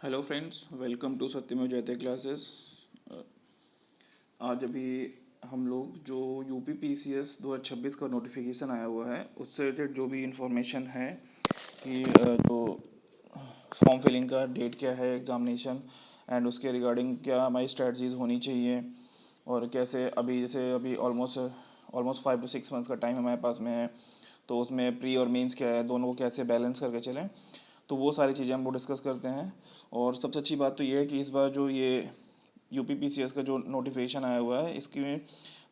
Hello friends, welcome to सत्यमेव जयते classes. आज अभी हम लोग जो यूपी पीसीएस 2026 का नोटिफिकेशन आया हुआ है उससे रिलेटेड जो भी इंफॉर्मेशन है कि जो फॉर्म फिलिंग का डेट क्या है, एग्ज़ामिनेशन एंड उसके रिगार्डिंग क्या हमारी स्ट्रेटजीज होनी चाहिए और कैसे अभी जैसे अभी ऑलमोस्ट 5 to 6 मंथ्स का टाइम हमारे पास में है, तो उसमें प्री और मेंस क्या है, दोनों को कैसे बैलेंस करके चलें, तो वो सारी चीज़ें हम वो डिस्कस करते हैं। और सबसे अच्छी बात तो ये है कि इस बार जो ये यूपी पीसीएस का जो नोटिफिकेशन आया हुआ है इसकी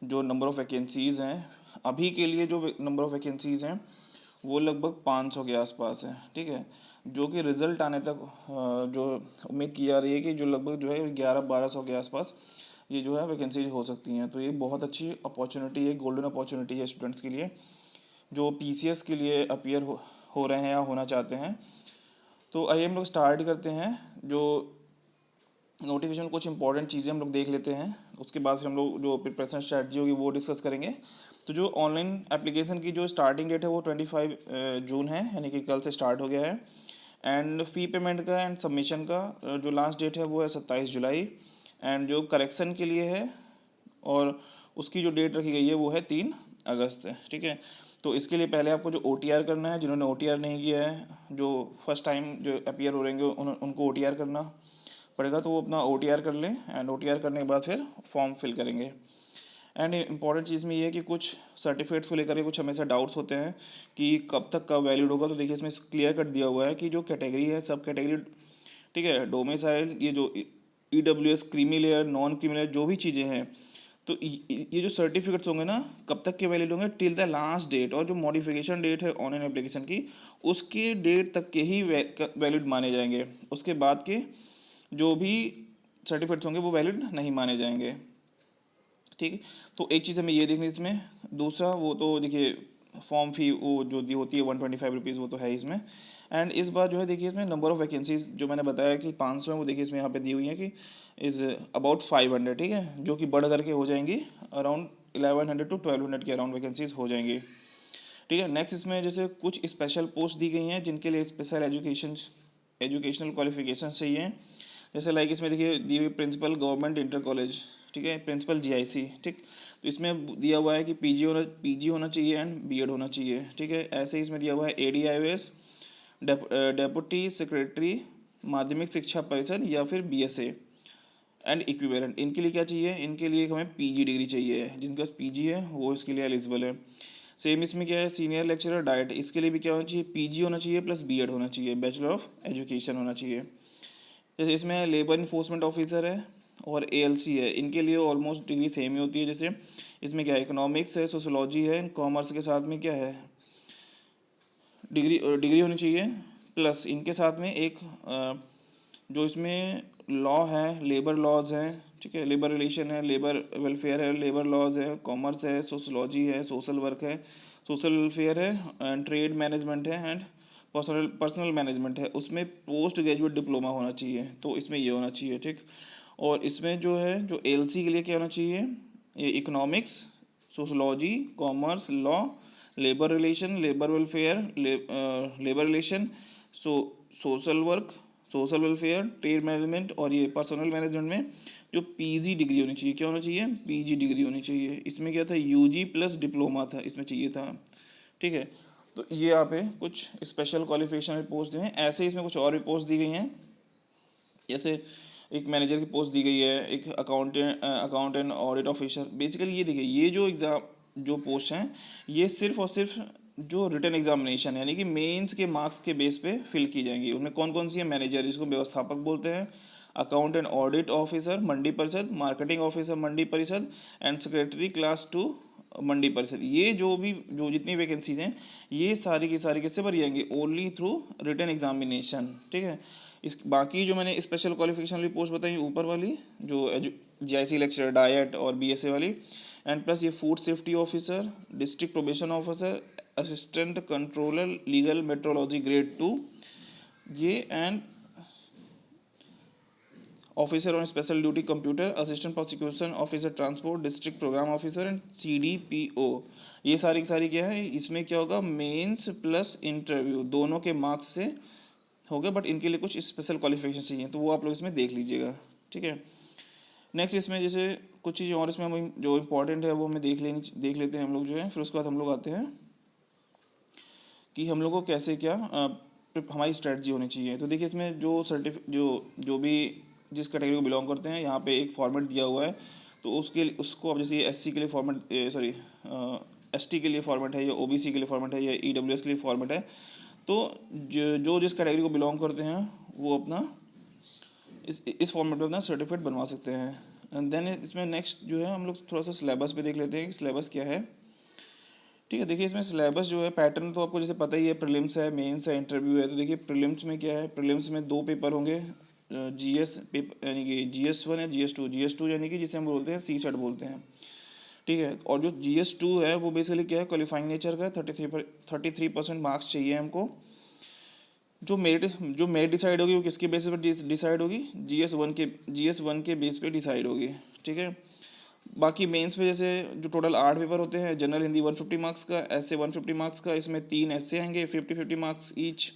जो नंबर ऑफ़ वैकेंसीज़ हैं, अभी के लिए जो नंबर ऑफ़ वैकेंसीज़ हैं वो लगभग 500 के आसपास है। ठीक है, जो कि रिज़ल्ट आने तक जो उम्मीद की जा रही है कि जो लगभग जो है 1100-1200 के आसपास ये जो है वैकेंसीज हो सकती हैं। तो ये बहुत अच्छी अपॉर्चुनिटी है, गोल्डन अपॉर्चुनिटी है स्टूडेंट्स के लिए जो पीसीएस के लिए अपीयर हो रहे हैं या होना चाहते हैं। तो आइए हम लोग स्टार्ट करते हैं। जो नोटिफिकेशन कुछ इंपॉर्टेंट चीज़ें हम लोग देख लेते हैं, उसके बाद फिर हम लोग जो प्रिपरेशन स्ट्रैटेजी होगी वो डिस्कस करेंगे। तो जो ऑनलाइन एप्लीकेशन की जो स्टार्टिंग डेट है वो 25 जून है, यानी कि कल से स्टार्ट हो गया है। एंड फ़ी पेमेंट का एंड सबमिशन का जो लास्ट डेट है वो है 27 जुलाई। एंड जो करेक्शन के लिए है और उसकी जो डेट रखी गई है वो है 3 अगस्त है। ठीक है, तो इसके लिए पहले आपको जो OTR करना है, जिन्होंने OTR नहीं किया है, जो फर्स्ट टाइम जो अपीयर हो रहेंगे उनको OTR करना पड़ेगा, तो वो अपना OTR कर लें एंड OTR करने के बाद फिर फॉर्म फिल करेंगे। एंड इम्पॉर्टेंट चीज़ में ये है कि कुछ सर्टिफिकेट्स को लेकर के कुछ हमेशा डाउट्स होते हैं कि कब तक का वैलिड होगा। तो देखिए इसमें क्लियर कट दिया हुआ है कि जो कैटेगरी है, सब कैटेगरी, ठीक है, डोमिसाइल, ये जो EWS, creamy layer, non creamy layer, जो भी चीज़ें हैं, तो ये जो सर्टिफिकेट्स होंगे ना कब तक के वैलिड होंगे, टिल द लास्ट डेट, और जो मॉडिफिकेशन डेट है ऑनलाइन एप्लीकेशन की उसके डेट तक के ही वैलिड माने जाएंगे। उसके बाद के जो भी सर्टिफिकेट्स होंगे वो वैलिड नहीं माने जाएंगे। ठीक है, तो एक चीज़ हमें ये देखनी है इसमें। दूसरा वो तो देखिए फॉर्म फी वो जो दी होती है 125 रुपीज़, वो तो है इसमें। एंड इस बार जो है देखिए इसमें नंबर ऑफ़ वैकेंसीज जो मैंने बताया कि 500 है, वो देखिए इसमें यहाँ पे दी हुई है कि इज़ अबाउट 500। ठीक है, जो कि बढ़ करके हो जाएंगी अराउंड 1100 to 1200 के अराउंड वैकेंसीज हो जाएंगी। ठीक है, नेक्स्ट इसमें जैसे कुछ स्पेशल पोस्ट दी गई हैं जिनके लिए स्पेशल एजुकेशनल क्वालिफिकेशन चाहिए। जैसे लाइक इसमें देखिए दी हुई प्रिंसिपल गवर्नमेंट इंटर कॉलेज, ठीक है, प्रिंसिपल GIC। ठीक, तो इसमें दिया हुआ है कि पीजी होना चाहिए एंड बीएड होना चाहिए। ठीक है, ऐसे ही इसमें दिया हुआ है ADIOS, डेप्यूटी सेक्रेटरी माध्यमिक शिक्षा परिषद या फिर BSA एंड इक्विवेलेंट। इनके लिए क्या चाहिए, इनके लिए हमें PG डिग्री चाहिए, जिनके पास PG है वो इसके लिए एलिजिबल है। सेम इसमें क्या है, सीनियर लेक्चरर डाइट, इसके लिए भी क्या होना चाहिए, PG होना चाहिए प्लस BEd होना चाहिए, बैचलर ऑफ एजुकेशन होना चाहिए। जैसे इसमें लेबर इन्फोर्समेंट ऑफिसर है और ALC है, इनके लिए ऑलमोस्ट डिग्री सेम ही होती है। जैसे इसमें क्या है, इकोनॉमिक्स है, सोशोलॉजी है, कॉमर्स के साथ में क्या है, डिग्री होनी चाहिए। प्लस इनके साथ में एक जो इसमें लॉ है, लेबर लॉज हैं, ठीक है, लेबर रिलेशन है, लेबर वेलफेयर है, लेबर लॉज है, कॉमर्स है, सोशोलॉजी है, सोशल वर्क है, सोशल वेलफेयर है, एंड ट्रेड मैनेजमेंट है, एंड पर्सनल मैनेजमेंट है। उसमें पोस्ट ग्रेजुएट डिप्लोमा होना चाहिए, तो इसमें ये होना चाहिए। ठीक, और इसमें जो है जो LC के लिए क्या होना चाहिए, ये economics, sociology, commerce, law, labour relation, labour welfare, labour relation, so social work, social welfare, trade management और ये पर्सनल मैनेजमेंट में जो PG डिग्री होनी चाहिए, क्या होना चाहिए, PG डिग्री होनी चाहिए। इसमें क्या था, UG प्लस डिप्लोमा था इसमें चाहिए था। ठीक है, तो ये यहाँ पे कुछ स्पेशल क्वालिफिकेशन पोस्ट हैं। ऐसे ही इसमें कुछ और भी पोस्ट दी गई हैं, जैसे एक मैनेजर की पोस्ट दी गई है, एक अकाउंटेंट ऑडिट ऑफिसर। बेसिकली ये देखिए, ये जो एग्ज़ाम जो पोस्ट हैं ये सिर्फ और सिर्फ जो रिटन एग्जामिनेशन यानी कि मेंस के मार्क्स के बेस पे फिल की जाएंगी। उनमें कौन कौन सी है, मैनेजर जिसको व्यवस्थापक बोलते हैं, अकाउंटेंट ऑडिट ऑफिसर मंडी परिषद, मार्केटिंग ऑफिसर मंडी परिषद, एंड सेक्रेटरी क्लास 2 मंडी परिषद। ये जो जितनी वैकेंसीज हैं ये सारी की सारी किससे भरी जाएंगी, ओनली थ्रू रिटन एग्जामिनेशन। ठीक है, इस बाकी जो मैंने स्पेशल क्वालिफिकेशन वाली पोस्ट बताई ऊपर वाली, जो GIC लेक्चर डाइट और BSA वाली, एंड प्लस ये food safety officer, district probation officer, assistant controller legal metrology grade 2, ये and officer on special duty computer, assistant prosecution officer transport, district programme officer and CDPO। ये सारी की सारी क्या है, इसमें क्या होगा, मेंस प्लस इंटरव्यू दोनों के मार्क्स से हो गया, बट इनके लिए कुछ स्पेशल क्वालिफिकेशन चाहिए, तो वो आप लोग इसमें देख लीजिएगा, ठीक है। नेक्स्ट इसमें जैसे कुछ चीज़ें और इसमें हम जो इम्पोर्टेंट है वो हमें देख लेते हैं हम लोग जो है। फिर उसके बाद हम लोग आते हैं कि हम लोग को कैसे क्या हमारी स्ट्रेटजी होनी चाहिए। तो देखिए इसमें जो जो भी जिस कैटेगरी को बिलोंग करते हैं, यहाँ पे एक फॉर्मेट दिया हुआ है। तो उसको अब जैसे एससी के लिए फॉर्मेट, सॉरी एसटी के लिए फॉर्मेट है, या ओबीसी के लिए फॉर्मेट है, या ईडब्ल्यूएस के लिए फॉर्मेट है। तो जो जिस कैटेगरी को बिलोंग करते हैं वो अपना इस फॉर्मेट में अपना सर्टिफिकेट बनवा सकते हैं। एंड देन इसमें नेक्स्ट जो है हम लोग थोड़ा सा सिलेबस पे देख लेते हैं कि सिलेबस क्या है, ठीक है। देखिए इसमें सिलेबस जो है, पैटर्न तो आपको जैसे पता ही है, प्रीलिम्स है, मेंस है, इंटरव्यू है। तो देखिए प्रीलिम्स में क्या है, प्रीलिम्स में 2 पेपर होंगे, जीएस पेपर यानी कि GS1 या GS2 यानी कि जिसे हम बोलते हैं सी सेट बोलते हैं, ठीक है। और जो GS2 है वो बेसिकली क्या है, क्वालिफाइंग नेचर का है। 33% मार्क्स चाहिए हमको। जो मेरिट डिसाइड होगी वो किसके बेसिस पर डिसाइड होगी, GS1 के बेस पे डिसाइड होगी, ठीक है। बाकी मेंस में जैसे जो टोटल 8 पेपर होते हैं, जनरल हिंदी 150 मार्क्स का, ऐसे 150 मार्क्स का, इसमें 3 ऐसे आएंगे 50-50 मार्क्स ईच,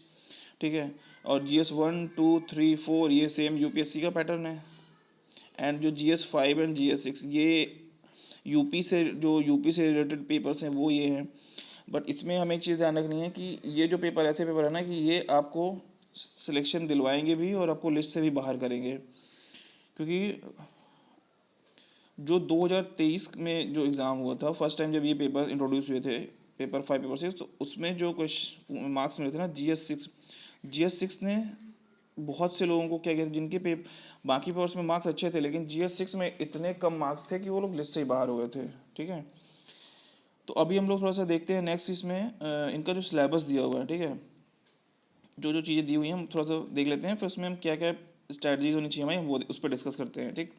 ठीक है। और GS1, 2, 3, 4 ये सेम यूपीएससी का पैटर्न है। एंड जो GS5 एंड GS6 ये यूपी से रिलेटेड पेपर्स हैं वो ये हैं। बट इसमें हमें एक चीज़ ध्यान रखनी है कि ये जो पेपर ऐसे पेपर है ना कि ये आपको सिलेक्शन दिलवाएंगे भी और आपको लिस्ट से भी बाहर करेंगे। क्योंकि जो 2023 में जो एग्ज़ाम हुआ था फर्स्ट टाइम जब ये पेपर इंट्रोड्यूस हुए थे, पेपर 5 पेपर 6, तो उसमें जो क्वेश्चन मार्क्स मिले थे ना, GS6 ने बहुत से लोगों को क्या कहते हैं जिनके बाकी पेपर्स में मार्क्स अच्छे थे, लेकिन GS6 में इतने कम मार्क्स थे कि वो लोग लिस्ट से ही बाहर हो गए थे, ठीक है। तो अभी हम लोग थोड़ा सा देखते हैं नेक्स्ट इसमें इनका जो सिलेबस दिया हुआ है, ठीक है। जो चीज़ें दी हुई हैं हम थोड़ा सा देख लेते हैं, फिर उसमें हम क्या क्या स्ट्रैटेजीज होनी चाहिए हमें वो उस पर डिस्कस करते हैं, ठीक।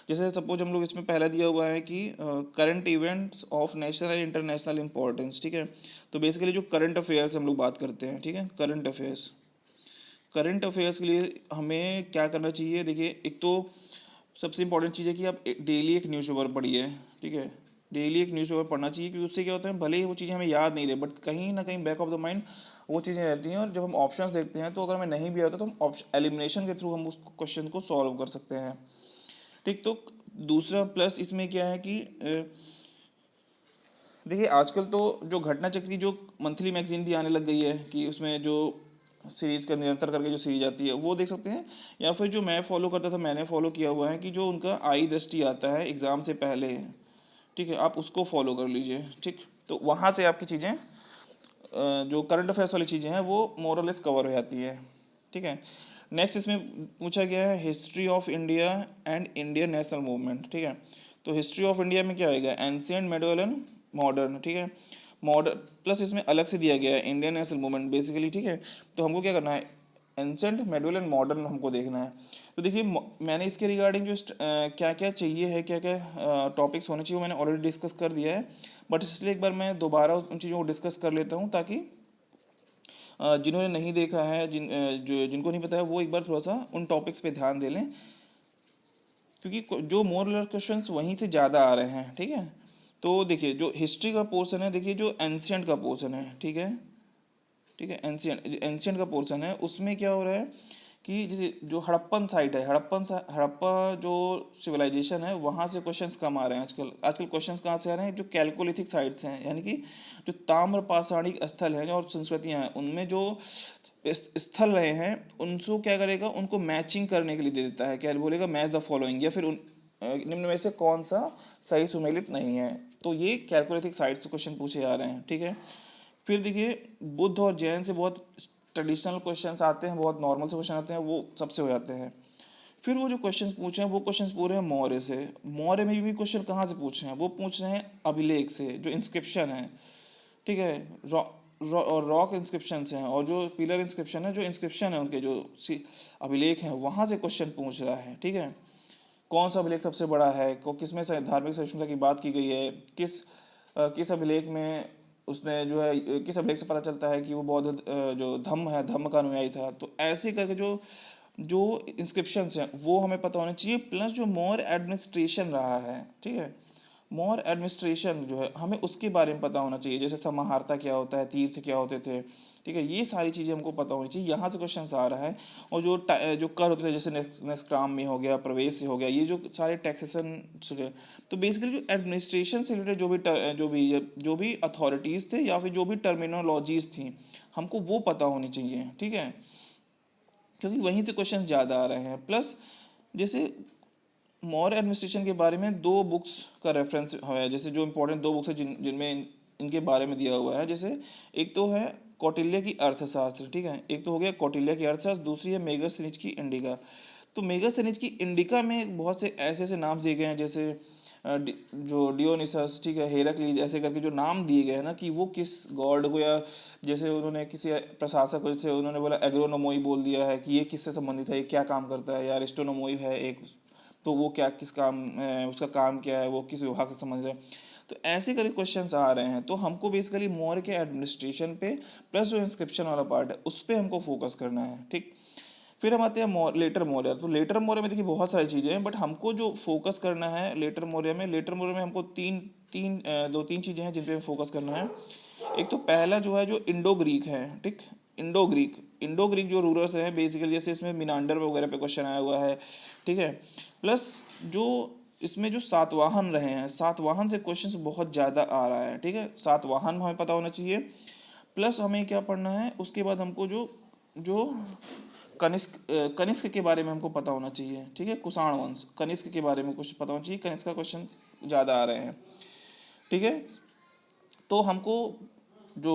जैसे सपोज हम लोग इसमें पहला दिया हुआ है कि current events of national and international importance, ठीक है। तो बेसिकली जो करंट अफेयर्स हम लोग बात करते हैं, ठीक है। करंट अफेयर्स के लिए हमें क्या करना चाहिए, देखिए एक तो सबसे इंपॉर्टेंट चीज़ है कि आप डेली एक न्यूज़पेपर पढ़िए, ठीक है। डेली एक न्यूज़पेपर पढ़ना चाहिए, क्योंकि उससे क्या होता है, भले ही वो चीज़ें हमें याद नहीं रहे बट कहीं ना कहीं बैक ऑफ द माइंड वो चीज़ें रहती हैं। और जब हम ऑप्शंस देखते हैं तो अगर हमें नहीं भी आता तो हम एलिमिनेशन के थ्रू हम उस क्वेश्चन को सॉल्व कर सकते हैं, ठीक। तो दूसरा प्लस इसमें क्या है कि देखिए आजकल तो जो घटना चक्री जो मंथली मैगजीन भी आने लग गई है कि उसमें जो सीरीज का निरंतर करके जो सीरीज आती है वो देख सकते हैं। या फिर जो मैं फॉलो करता था, मैंने फॉलो किया हुआ है कि जो उनका आई दृष्टि आता है एग्ज़ाम से पहले, ठीक है, आप उसको फॉलो कर लीजिए, ठीक। तो वहाँ से आपकी चीज़ें जो करंट अफेयर्स वाली चीज़ें हैं वो मोरलेस कवर हो जाती है, ठीक है। नेक्स्ट इसमें पूछा गया है history of India and Indian national movement, ठीक है। तो हिस्ट्री ऑफ इंडिया में क्या होगा, एंशियंट, मिडल एंड मॉडर्न, ठीक है। मॉडर्न प्लस इसमें अलग से दिया गया है इंडियन नेशनल मूवमेंट बेसिकली, ठीक है। तो हमको क्या करना है, एंशियंट, मिडल एंड मॉडर्न हमको देखना है। तो देखिए मैंने इसके रिगार्डिंग जो क्या क्या चाहिए है, क्या क्या टॉपिक्स होने चाहिए वो मैंने ऑलरेडी डिस्कस कर दिया है। बट इसलिए एक बार मैं दोबारा उन चीज़ों को डिस्कस कर लेता हूँ, ताकि जिन्होंने नहीं देखा है, जिनको नहीं पता है, वो एक बार थोड़ा सा उन टॉपिक्स पे ध्यान दे लें, क्योंकि जो मोरल क्वेश्चन वहीं से ज़्यादा आ रहे हैं, ठीक है। तो देखिए जो हिस्ट्री का पोर्शन है, देखिए जो एंशियंट का पोर्शन है, ठीक है, ठीक है, एंशियंट का पोर्शन है, उसमें क्या हो रहा है कि जैसे जो हड़प्पन साइट है, हड़प्पा जो सिविलाइजेशन है, वहाँ से क्वेश्चंस कम आ रहे हैं आजकल क्वेश्चंस कहाँ से आ रहे हैं, जो कैल्कोलिथिक साइट्स हैं, यानी कि जो ताम्र पाषाणिक स्थल हैं और संस्कृतियाँ हैं, उनमें जो स्थल रहे हैं उनको क्या करेगा, उनको मैचिंग करने के लिए दे देता है, क्या बोलेगा, मैच द फॉलोइंग, या फिर उन निम्न में से कौन सा सही सुमेलित नहीं है। तो ये कैलकुलेटिक साइड से क्वेश्चन पूछे जा रहे हैं, ठीक है। फिर देखिए बुद्ध और जैन से बहुत ट्रेडिशनल क्वेश्चंस आते हैं, बहुत नॉर्मल से क्वेश्चन आते हैं, वो सबसे हो जाते हैं। फिर वो जो क्वेश्चंस पूछे हैं वो क्वेश्चंस पूरे हैं मौर्य से। मौर्य में भी क्वेश्चन कहाँ से पूछे हैं, वो पूछ रहे हैं अभिलेख से, जो इंस्क्रिप्शन है, ठीक है, और रॉक इंस्क्रिप्शन हैं, और जो पिलर इंस्क्रिप्शन है, जो इंस्क्रिप्शन है उनके जो अभिलेख हैं, वहाँ से क्वेश्चन पूछ रहा है, ठीक है। कौन सा अभिलेख सबसे बड़ा है, को किसमें से धार्मिक सहिष्णुता की बात की गई है, किस अभिलेख में उसने जो है, किस अभिलेख से पता चलता है कि वो बौद्ध जो धम्म है, धम्म का अनुयायी था। तो ऐसे करके जो जो इंस्क्रिप्शंस हैं वो हमें पता होने चाहिए, प्लस जो मोर एडमिनिस्ट्रेशन रहा है, ठीक है, मौर्य एडमिनिस्ट्रेशन जो है हमें उसके बारे में पता होना चाहिए, जैसे समाहर्ता क्या होता है, तीर्थ क्या होते थे, ठीक है, ये सारी चीज़ें हमको पता होनी चाहिए। यहाँ से क्वेश्चन आ रहा है। और जो कर होते थे जैसे निष्क्राम में हो गया, प्रवेश से हो गया, ये जो सारे टैक्सेशन, तो बेसिकली जो एडमिनिस्ट्रेशन से रिलेटेड जो भी अथॉरिटीज़ थे या फिर जो भी टर्मिनोलॉजीज थी, हमको वो पता होनी चाहिए, ठीक है, क्योंकि वहीं से क्वेश्चन ज़्यादा आ रहे हैं। प्लस जैसे मौर्य एडमिनिस्ट्रेशन के बारे में 2 बुक्स का रेफरेंस है, जैसे जो इंपॉर्टेंट 2 बुक्स है जिनमें इनके बारे में दिया हुआ है। जैसे एक तो है कौटिल्य की अर्थशास्त्र, ठीक है, एक तो हो गया कौटिल्य की अर्थशास्त्र, दूसरी है मेगास्थनीज की इंडिका। तो मेगास्थनीज की इंडिका में बहुत से ऐसे ऐसे नाम दिए गए हैं, जैसे जो डियोनिसस, ठीक है, हेराक्लीज, ऐसे करके जो नाम दिए गए हैं ना, कि वो किस गॉड को, या जैसे उन्होंने किसी प्रशासक को, जैसे उन्होंने बोला एग्रोनोमोई बोल दिया है कि ये किससे संबंधित है, ये क्या काम करता है, या एरिस्टोनोमोई है एक, तो वो क्या किस काम उसका काम क्या है, वो किस विभाग से संबंधित है। तो ऐसे करके क्वेश्चंस आ रहे हैं। तो हमको बेसिकली मौर्य के एडमिनिस्ट्रेशन पे प्लस जो इंस्क्रिप्शन वाला पार्ट है उस पर हमको फोकस करना है, ठीक। फिर हम आते हैं लेटर मौर्य। तो लेटर मौर्य में देखिए बहुत सारी चीज़ें हैं, बट हमको जो फोकस करना है लेटर मौर्य में हमको तीन तीन दो तीन चीज़ें हैं जिन पे फोकस करना है। एक तो पहला जो है जो इंडो ग्रीक है, ठीक, इंडो ग्रीक जो रूलर्स हैं बेसिकली, जैसे इसमें मिनांडर वगैरह पे क्वेश्चन आया हुआ है, ठीक है। प्लस जो इसमें जो सातवाहन रहे हैं, सातवाहन से क्वेश्चंस बहुत ज़्यादा आ रहा है, ठीक है, सातवाहन हमें पता होना चाहिए। प्लस हमें क्या पढ़ना है उसके बाद, हमको जो जो कनिष्क के बारे में हमको पता होना चाहिए, ठीक है, कुषाण वंश, कनिष्क के बारे में कुछ पता होना चाहिए, कनिष्क का क्वेश्चन ज़्यादा आ रहे हैं, ठीक है। तो हमको जो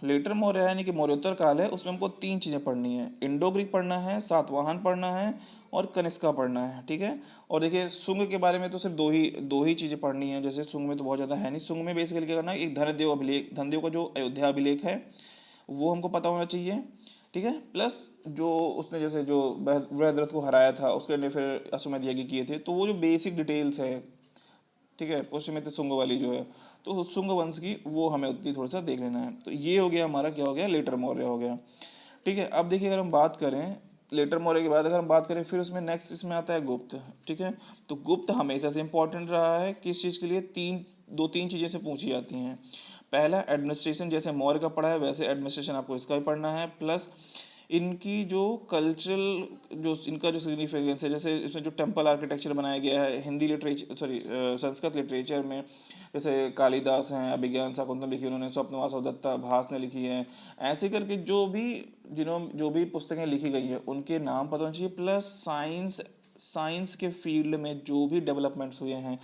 लेटर मौर्य है यानी कि मौर्योत्तर काल है, उसमें हमको 3 चीज़ें पढ़नी है, इंडो ग्रीक पढ़ना है, सातवाहन पढ़ना है, और कनिष्का पढ़ना है, ठीक है। और देखिए शुंग के बारे में तो सिर्फ दो ही चीज़ें पढ़नी है, जैसे शुंग में तो बहुत ज़्यादा है नहीं। शुंग में बेसिकली क्या करना है, एक धनदेव का जो अयोध्या अभिलेख है वो हमको पता होना चाहिए, ठीक है। प्लस जो उसने जैसे जो बृहद्रथ को हराया था, उसके लिए फिर अश्वमेध यज्ञ किए थे, तो वो जो बेसिक डिटेल्स है, ठीक है, पुष्यमित्र शुंग वाली जो है, तो शुंग वंश की वो हमें उतनी थोड़ा सा देख लेना है। तो ये हो गया हमारा, क्या हो गया, लेटर मौर्य हो गया, ठीक है। अब देखिए अगर हम बात करें लेटर मौर्य के बाद, अगर हम बात करें फिर उसमें नेक्स्ट इसमें आता है गुप्त, ठीक है। तो गुप्त हमेशा से इंपॉर्टेंट रहा है, किस चीज़ के लिए, दो तीन चीज़ें से पूछी जाती हैं। पहला एडमिनिस्ट्रेशन, जैसे मौर्य का पढ़ा है वैसे एडमिनिस्ट्रेशन आपको इसका भी पढ़ना है। प्लस इनकी जो कल्चरल, जो इनका जो सिग्निफिकेंस है, जैसे इसमें जो टेम्पल आर्किटेक्चर बनाया गया है Hindi literature, sorry Sanskrit literature में, जैसे कालिदास हैं, अभिज्ञान शाकुंतलम लिखी उन्होंने, स्वप्नवासव दत्ता, भास ने लिखी है, ऐसे करके जो भी पुस्तकें लिखी गई हैं उनके नाम पता होना चाहिए। प्लस साइंस के फील्ड में जो भी डेवलपमेंट्स हुए हैं,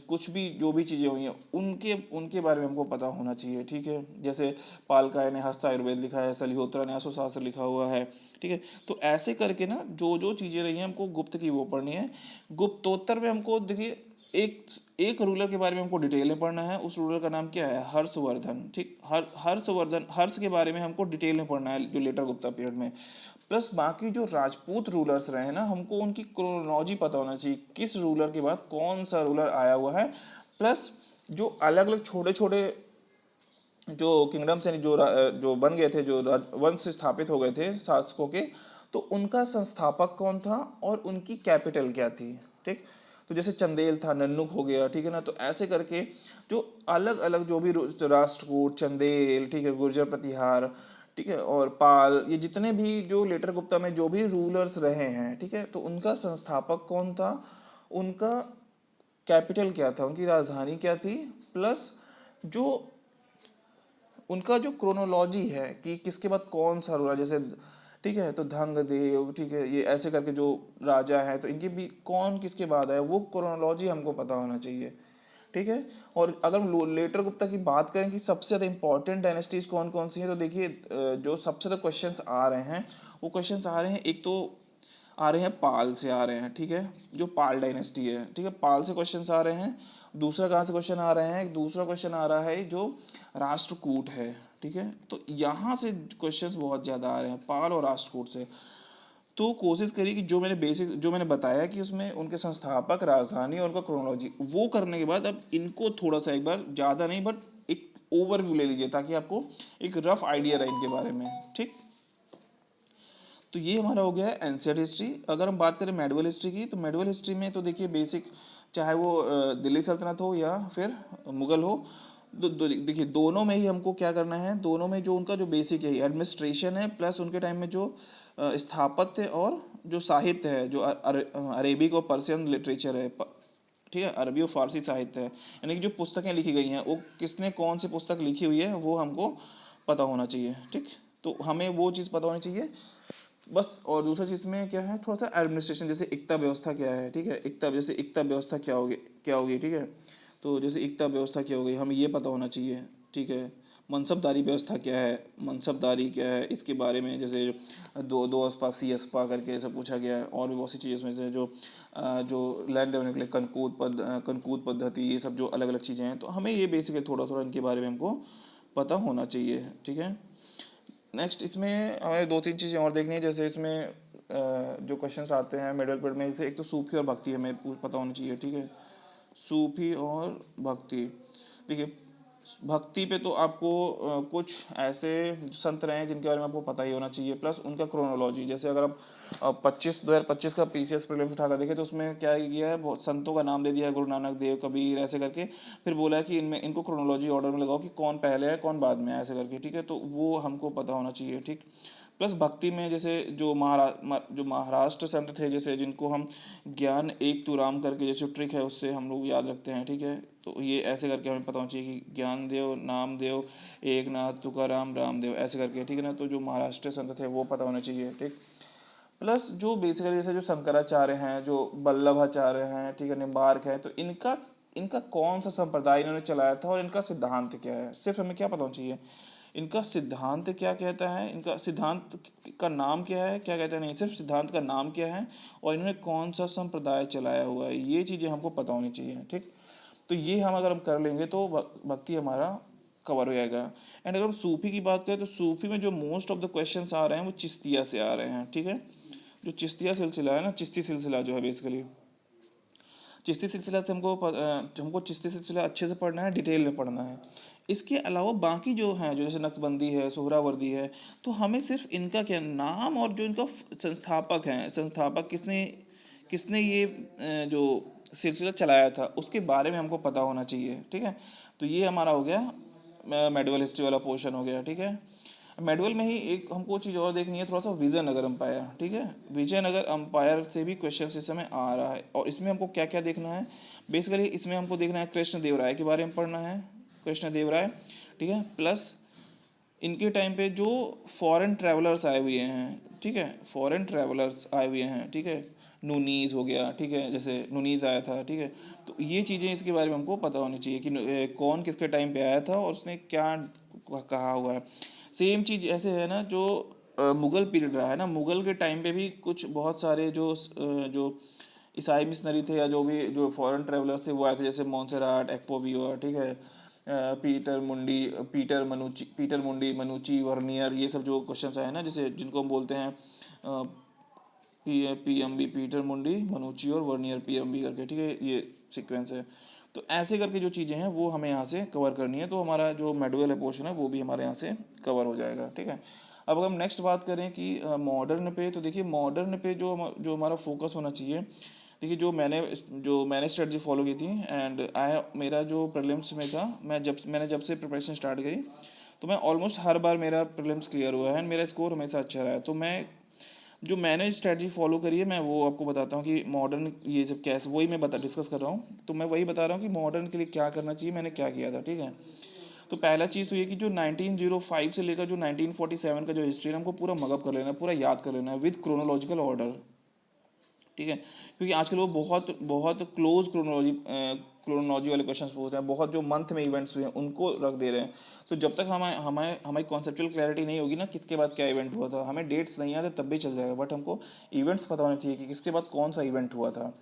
कुछ भी जो भी चीज़ें हुई हैं, उनके उनके बारे में हमको पता होना चाहिए, ठीक है। जैसे पालकाय ने हस्त आयुर्वेद लिखा है, सलिहोत्रा ने अश्वशास्त्र लिखा हुआ है, ठीक है। तो ऐसे करके ना जो जो चीज़ें रही हैं हमको गुप्त की वो पढ़नी है। गुप्तोत्तर में हमको देखिए एक एक रूलर के बारे में हमको डिटेल में पढ़ना है, उस रूलर का नाम क्या है, हर्षवर्धन, ठीक, हर्षवर्धन, हर्ष के बारे में हमको डिटेल में पढ़ना है जो लेटर गुप्ता पीरियड में। प्लस बाकी जो राजपूत रूलर्स रहे ना, हमको उनकी क्रोनोलॉजी पता होना चाहिए, किस रूलर के बाद कौन सा रूलर आया हुआ है। प्लस जो अलग अलग छोटे छोटे जो किंगडम्स यानी जो बन गए थे, जो वंश स्थापित हो गए थे शासकों के, तो उनका संस्थापक कौन था और उनकी कैपिटल क्या थी, ठीक। तो जैसे चंदेल था, नन्नुक हो गया, ठीक है ना। तो ऐसे करके जो अलग अलग जो भी राष्ट्रकूट, चंदेल, ठीक है, गुर्जर प्रतिहार, ठीक है, और पाल, ये जितने भी जो लेटर गुप्ता में जो भी रूलर्स रहे हैं, ठीक है, तो उनका संस्थापक कौन था, उनका कैपिटल क्या था, उनकी राजधानी क्या थी, प्लस जो उनका जो क्रोनोलॉजी है कि किसके बाद कौन सा रूलर, जैसे ठीक है, तो धंग देव, ठीक है, ये ऐसे करके जो राजा है, तो इनके भी कौन किसके बाद है, वो क्रोनोलॉजी हमको पता होना चाहिए, ठीक है। और अगर हम लेटर गुप्ता की बात करें कि सबसे ज़्यादा इंपॉर्टेंट डायनेस्टीज कौन कौन सी हैं, तो देखिए जो सबसे ज़्यादा क्वेश्चंस आ रहे हैं वो क्वेश्चंस आ रहे हैं, एक तो आ रहे हैं पाल से आ रहे हैं, ठीक है, जो पाल डायनेस्टी है, ठीक है, पाल से क्वेश्चंस आ रहे हैं। दूसरा कहाँ से क्वेश्चन आ रहे हैं, दूसरा क्वेश्चन आ रहा है जो राष्ट्रकूट है, ठीक है। तो यहाँ से क्वेश्चंस बहुत ज़्यादा आ रहे हैं पाल और राष्ट्रकूट से। तो कोशिश करिए कि जो मैंने बताया कि उसमें उनके संस्थापक, राजधानी और उनका क्रोनोलॉजी, वो करने के बाद अब इनको थोड़ा सा एक बार, ज़्यादा नहीं बट एक ओवरव्यू ले लीजिए ताकि आपको एक रफ आइडिया रहे इनके बारे में, ठीक। तो ये हमारा हो गया है एंशिएंट हिस्ट्री। अगर हम बात करें मेडिवल हिस्ट्री की, तो मेडिवल हिस्ट्री में तो देखिए बेसिक चाहे वो दिल्ली सल्तनत हो या फिर मुगल हो। देखिए दोनों में ही हमको क्या करना है, दोनों में जो उनका जो बेसिक है एडमिनिस्ट्रेशन है, प्लस उनके टाइम में जो स्थापत्य और जो साहित्य है, जो अरेबिक और पर्शियन लिटरेचर है, ठीक है, अरबी और फारसी साहित्य है, यानी कि जो पुस्तकें लिखी गई हैं वो किसने कौन सी पुस्तक लिखी हुई है वो हमको पता होना चाहिए। ठीक, तो हमें वो चीज़ पता होनी चाहिए बस। और दूसरा चीज़ में क्या है, थोड़ा सा एडमिनिस्ट्रेशन, जैसे एकता व्यवस्था क्या है, ठीक है, एकता जैसे एकता व्यवस्था क्या होगी, ठीक है। तो जैसे एकता व्यवस्था क्या हो गई, हमें ये पता होना चाहिए, ठीक है। मनसबदारी व्यवस्था क्या है, मनसबदारी क्या है, इसके बारे में जैसे दो दो अस्पा सी अस्पा करके ऐसा पूछा गया है। और भी बहुत सी चीज़ें में से जो लैंड लेवल के लिए कनकूद पद्धति, ये सब जो अलग अलग चीज़ें हैं, तो हमें ये बेसिकली थोड़ा थोड़ा इनके बारे में हमको पता होना चाहिए, ठीक है। नेक्स्ट इसमें हमें दो तीन चीज़ें और देखनी है, जैसे इसमें जो क्वेश्चंस आते हैं मिडिल पीरियड में, जैसे एक तो सूफी और भक्ति हमें पता होनी चाहिए, ठीक है। सूफी और भक्ति, देखिए भक्ति पे तो आपको कुछ ऐसे संत रहे हैं जिनके बारे में आपको पता ही होना चाहिए, प्लस उनका क्रोनोलॉजी। जैसे अगर आप 2025 का पीसीएस प्रीलिम्स उठाकर देखें तो उसमें क्या किया है, बहुत संतों का नाम दे दिया है, गुरु नानक देव, कबीर, ऐसे करके। फिर बोला है कि इनमें इनको क्रोनोलॉजी ऑर्डर में लगाओ कि कौन पहले है कौन बाद में है, ऐसे करके, ठीक है। तो वो हमको पता होना चाहिए, ठीक। प्लस भक्ति में जैसे जो महाराष्ट्र संत थे, जैसे जिनको हम ज्ञान एक तू राम करके जैसे ट्रिक है उससे हम लोग याद रखते हैं, ठीक है। तो ये ऐसे करके हमें पता होना चाहिए कि ज्ञान देव, नाम देव, एक नाथ, तुकाराम, रामदेव, ऐसे करके, ठीक है ना। तो जो महाराष्ट्र संत थे वो पता होना चाहिए, ठीक। प्लस जो बेसिकली जैसे जो शंकराचार्य हैं, जो वल्लभाचार्य हैं, ठीक है, निम्बार्क है, तो इनका इनका कौन सा संप्रदाय इन्होंने चलाया था और इनका सिद्धांत क्या है, सिर्फ हमें क्या पता होना चाहिए, इनका सिद्धांत क्या कहता है, इनका सिद्धांत का नाम क्या है, क्या कहते हैं, नहीं सिर्फ सिद्धांत का नाम क्या है और इन्होंने कौन सा संप्रदाय चलाया हुआ है, ये चीज़ें हमको पता होनी चाहिए, ठीक। तो ये हम अगर हम कर लेंगे तो भक्ति हमारा कवर हो जाएगा। एंड अगर हम सूफी की बात करें तो सूफी में जो मोस्ट ऑफ द क्वेश्चंस आ रहे हैं वो चिश्तिया से आ रहे हैं, ठीक है। जो चिश्तिया सिलसिला है ना, चिश्ती सिलसिला जो है बेसिकली, चिश्ती सिलसिला से हमको चिश्ती सिलसिला अच्छे से पढ़ना है, डिटेल में पढ़ना है। इसके अलावा बाकी जो हैं, जो जैसे नक्शबंदी है, सोहरावर्दी है, तो हमें सिर्फ इनका क्या नाम और जो इनका संस्थापक हैं, संस्थापक किसने किसने ये जो सिलसिला चलाया था उसके बारे में हमको पता होना चाहिए, ठीक है। तो ये हमारा हो गया मेडिवल हिस्ट्री वाला पोर्शन हो गया, ठीक है। मेडवल में ही एक हमको चीज़ और देखनी है, थोड़ा सा विजयनगर अंपायर, ठीक है। विजयनगर अंपायर से भी क्वेश्चन इस समय आ रहा है और इसमें हमको क्या क्या देखना है, बेसिकली इसमें हमको देखना है कृष्ण देव राय के बारे में पढ़ना है, कृष्ण देव राय, ठीक है। प्लस इनके टाइम पे जो फॉरेन ट्रैवलर्स आए हुए हैं, ठीक है, फॉरेन ट्रैवलर्स आए हुए हैं, ठीक है, नूनीज हो गया, ठीक है, जैसे नूनीज आया था, ठीक है। तो ये चीज़ें इसके बारे में हमको पता होनी चाहिए कि कौन किसके टाइम पे आया था और उसने क्या कहा हुआ है। सेम चीज़ ऐसे है ना, जो मुग़ल पीरियड रहा है ना, मुग़ल के टाइम पे भी कुछ बहुत सारे जो ईसाई मिशनरी थे या जो भी जो फॉरेन ट्रैवलर्स थे वो आए थे, जैसे मोंसेराट, एक्पोवी हुआ, ठीक है, पीटर मुंडी, मनुची, वर्नियर, ये सब जो क्वेश्चंस आए ना, जैसे जिनको हम बोलते हैं पीएमबी, पीटर मुंडी, मनुची और वर्नियर, पीएमबी करके, ठीक है, ये सीक्वेंस है। तो ऐसे करके जो चीज़ें हैं वो हमें यहाँ से कवर करनी है, तो हमारा जो मेडुअल पोर्शन है वो भी हमारे यहाँ से कवर हो जाएगा, ठीक है। अब अगर हम नेक्स्ट बात करें कि मॉडर्न पे, तो देखिए मॉडर्न पे जो जो हमारा फोकस होना चाहिए, देखिए जो मैंने स्ट्रेटजी फॉलो की थी एंड मेरा जो प्रीलिम्स में था, मैंने जब से प्रिपरेशन स्टार्ट करी तो मैं ऑलमोस्ट हर बार मेरा प्रीलिम्स क्लियर हुआ है एंड मेरा स्कोर हमेशा अच्छा रहा है। तो मैंने स्ट्रेटजी फॉलो करी है, मैं वो आपको बताता हूँ कि मॉडर्न ये जब कैसे, वही मैं डिस्कस कर रहा हूँ, तो मैं वही बता रहा हूँ कि मॉडर्न के लिए क्या करना चाहिए, मैंने क्या किया था, ठीक है। तो पहला चीज़ तो ये कि जो 1905 से लेकर जो 1947 का जो हिस्ट्री है हमको पूरा मगअप कर लेना है, पूरा याद कर लेना है विद क्रोनोलॉजिकल ऑर्डर, ठीक है। क्योंकि आजकल वो बहुत बहुत क्रोनोलॉजी वाले क्वेश्चन पूछ रहे हैं, बहुत जो मंथ में इवेंट्स हुए हैं उनको रख दे रहे हैं। तो जब तक हमारी कॉन्सेप्चुअल क्लैरिटी नहीं होगी ना किसके बाद क्या इवेंट हुआ था, हमें डेट्स नहीं आते तब भी चल जाएगा, बट हमको इवेंट्स पता होना चाहिए कि किसके बाद कौन सा इवेंट हुआ था।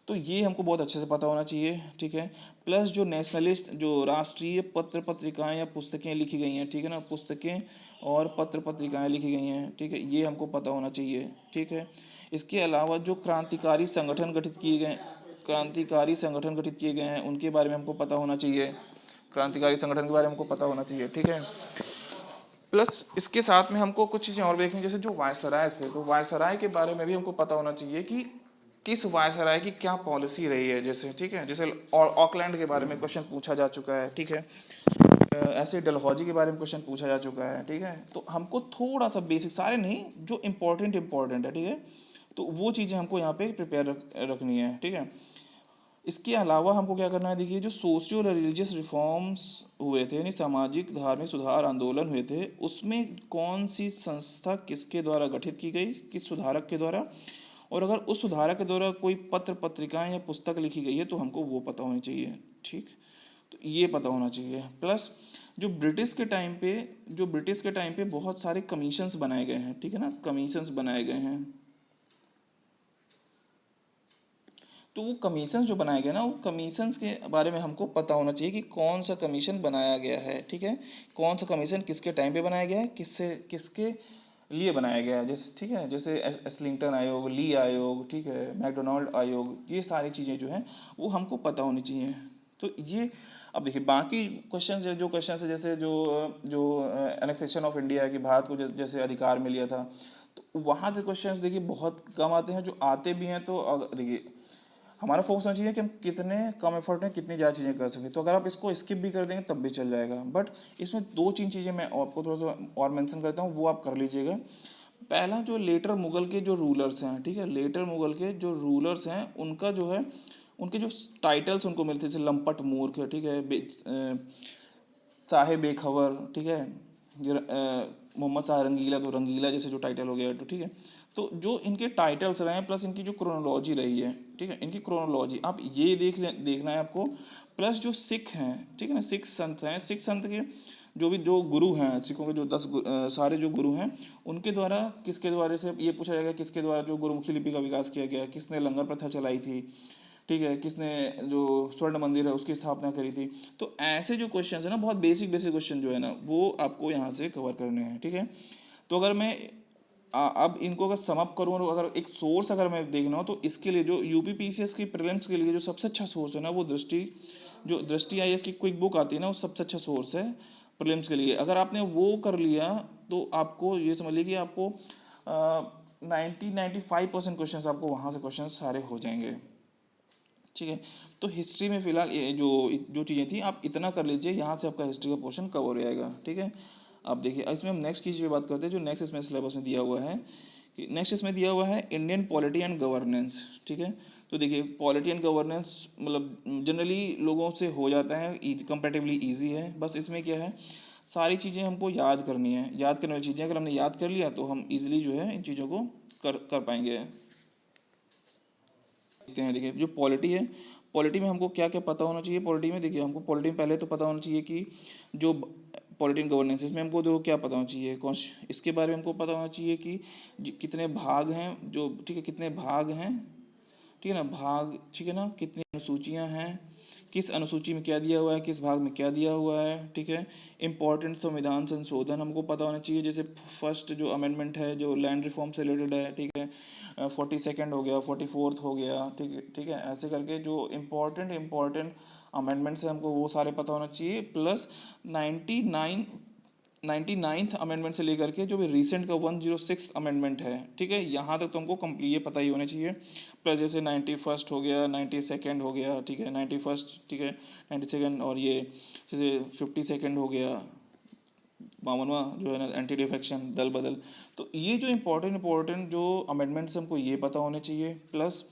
तो ये हमको बहुत अच्छे से पता होना चाहिए, ठीक है। प्लस जो नेशनलिस्ट, जो राष्ट्रीय पत्र पत्रिकाएं या पुस्तकें लिखी गई हैं, ठीक है ना, पुस्तकें और पत्र पत्रिकाएं लिखी गई हैं, ठीक है, ये हमको पता होना चाहिए, ठीक है। इसके अलावा जो क्रांतिकारी संगठन गठित किए गए हैं उनके बारे में हमको पता होना चाहिए, क्रांतिकारी संगठन के बारे में हमको पता होना चाहिए, ठीक है। प्लस इसके साथ में हमको कुछ चीज़ें और देखनी, जैसे जो वायसराय थे, तो वायसराय के बारे में भी हमको पता होना चाहिए कि किस वायसराय की क्या पॉलिसी रही है, जैसे ठीक है, जैसे ऑकलैंड के बारे में क्वेश्चन पूछा जा चुका है, ठीक है। ऐसे डलहौजी के बारे में क्वेश्चन पूछा जा चुका है, ठीक है। तो हमको थोड़ा सा बेसिक, सारे नहीं, जो इम्पोर्टेंट है, ठीक है। तो वो चीज़ें हमको यहाँ पे प्रिपेयर रखनी है, ठीक है। इसके अलावा हमको क्या करना है, देखिए जो सोशियो रिलीजियस रिफॉर्म्स हुए थे, यानी सामाजिक धार्मिक सुधार आंदोलन हुए थे, उसमें कौन सी संस्था किसके द्वारा गठित की गई, किस सुधारक के द्वारा, और अगर उस सुधारक के द्वारा कोई पत्र पत्रिकाएं या पुस्तक लिखी गई है तो हमको वो पता होनी चाहिए, ठीक। तो ये पता होना चाहिए। प्लस जो ब्रिटिश के टाइम पे बहुत सारे कमीशंस बनाए गए हैं, ठीक है ना, कमीशंस बनाए गए हैं। तो वो कमीशन जो बनाए गए ना, वो कमीशंस के बारे में हमको पता होना चाहिए कि कौन सा कमीशन बनाया गया है, ठीक है। कौन सा कमीशन किसके टाइम पे बनाया गया है, किसके लिए बनाया गया है, जैसे ठीक है, जैसे एस्लिंगटन आयोग, ली आयोग, ठीक है, मैकडोनाल्ड आयोग, ये सारी चीज़ें जो हैं वो हमको पता होनी चाहिए। तो ये, अब देखिए बाकी क्वेश्चन है, जैसे जो जो एनेक्सेशन ऑफ इंडिया है, कि भारत को जैसे अधिकार में लिया था, तो वहाँ से क्वेश्चंस देखिए बहुत कम आते हैं, जो आते भी हैं तो देखिए हमारा फोकस होना चाहिए कि हम कितने कम एफर्ट में कितनी ज़्यादा चीज़ें कर सकें। तो अगर आप इसको स्किप भी कर देंगे तब भी चल जाएगा, बट इसमें दो तीन चीज़ें मैं आपको थोड़ा सा और मेंशन करता हूँ, वो आप कर लीजिएगा। पहला, जो लेटर मुगल के जो रूलर्स हैं, ठीक है, लेटर मुगल के जो रूलर्स हैं उनका जो है, उनके जो टाइटल्स उनको मिलते थे, जैसे लंपट मूर्ख, ठीक है, चाहे बेखबर, ठीक है, मोहम्मद शाह रंगीला, तो रंगीला जैसे जो टाइटल हो गया, तो ठीक है। तो जो इनके टाइटल्स रहे हैं, प्लस इनकी जो क्रोनोलॉजी रही है, ठीक है, इनकी क्रोनोलॉजी आप ये देखना है आपको। प्लस जो सिख हैं, ठीक है ना, सिख संत हैं, सिख संत के जो गुरु हैं, सिखों के जो सारे जो गुरु हैं, उनके द्वारा, किसके द्वारा से ये पूछा जाएगा, किसके द्वारा जो गुरुमुखी लिपि का विकास किया गया, किसने लंगर प्रथा चलाई थी, ठीक है, किसने जो स्वर्ण मंदिर है उसकी स्थापना करी थी। तो ऐसे जो क्वेश्चन है ना, बहुत बेसिक बेसिक क्वेश्चन जो है ना, वो आपको यहाँ से कवर करने हैं, ठीक है। तो अगर मैं अब इनको अगर समअप करूँ, और अगर एक सोर्स अगर मैं देखना हो, तो इसके लिए जो यूपी पीसीएस की प्रीलिम्स के लिए जो सबसे अच्छा सोर्स है ना, वो दृष्टि आईएएस की क्विक बुक आती है ना, वो सबसे अच्छा सोर्स है प्रीलिम्स के लिए। अगर आपने वो कर लिया तो आपको ये समझ लीजिए कि आपको 95% क्वेश्चन आपको वहाँ से क्वेश्चन सारे हो जाएंगे, ठीक है। तो हिस्ट्री में फिलहाल ये जो जो चीज़ें थी आप इतना कर लीजिए, यहाँ से आपका हिस्ट्री का पोर्शन कवर हो जाएगा, ठीक है। अब देखिए इसमें हम नेक्स्ट चीज़ पे बात करते हैं, जो नेक्स्ट इसमें सिलेबस में दिया हुआ है, कि नेक्स्ट इसमें दिया हुआ है इंडियन पॉलिटी एंड गवर्नेंस, ठीक है। तो देखिए पॉलिटी एंड गवर्नेंस मतलब जनरली लोगों से हो जाता है, कंपेरेटिवली ईजी है। बस इसमें क्या है, सारी चीज़ें हमको याद करनी है, याद करने वाली चीज़ें अगर हमने याद कर लिया तो हम ईजिली जो है इन चीज़ों को कर पाएंगे। देखते हैं, देखिए जो पॉलिटी है, पॉलिटी में हमको क्या क्या पता होना चाहिए। पॉलिटी में देखिए हमको पॉलिटी में पहले तो पता होना चाहिए कि जो पॉलिटी एंड गवर्नेंस, इसमें हमको देखो क्या पता होना चाहिए, कौन, इसके बारे में हमको पता होना चाहिए कि कितने भाग हैं, जो ठीक है, कितने भाग हैं, ठीक है ना, भाग, ठीक है ना, कितनी अनुसूचियां हैं, किस अनुसूची में क्या दिया हुआ है, किस भाग में क्या दिया हुआ है, ठीक है। इंपॉर्टेंट संविधान संशोधन हमको पता होना चाहिए, जैसे फर्स्ट जो अमेंडमेंट है जो लैंड रिफॉर्म से रिलेटेड है, ठीक है, 42nd हो गया, 44th हो गया, ठीक है, ठीक है, ऐसे करके जो इम्पोर्टेंट अमेंडमेंट्स है हमको वो सारे पता होना चाहिए। प्लस 99th अमेंडमेंट से लेकर के जो भी रिसेंट का 106th अमेंडमेंट है, ठीक है, यहाँ तक तो हमको कंप्लीट ये पता ही होना चाहिए। प्लस जैसे 91st हो गया, 92nd हो गया, ठीक है, 91st, ठीक है, 92nd, और ये जैसे 52nd हो गया, 52वां जो है ना एंटी डिफेक्शन दल बदल। तो ये जो इम्पोर्टेंट जो अमेंडमेंट्स हमको ये पता होने चाहिए। प्लस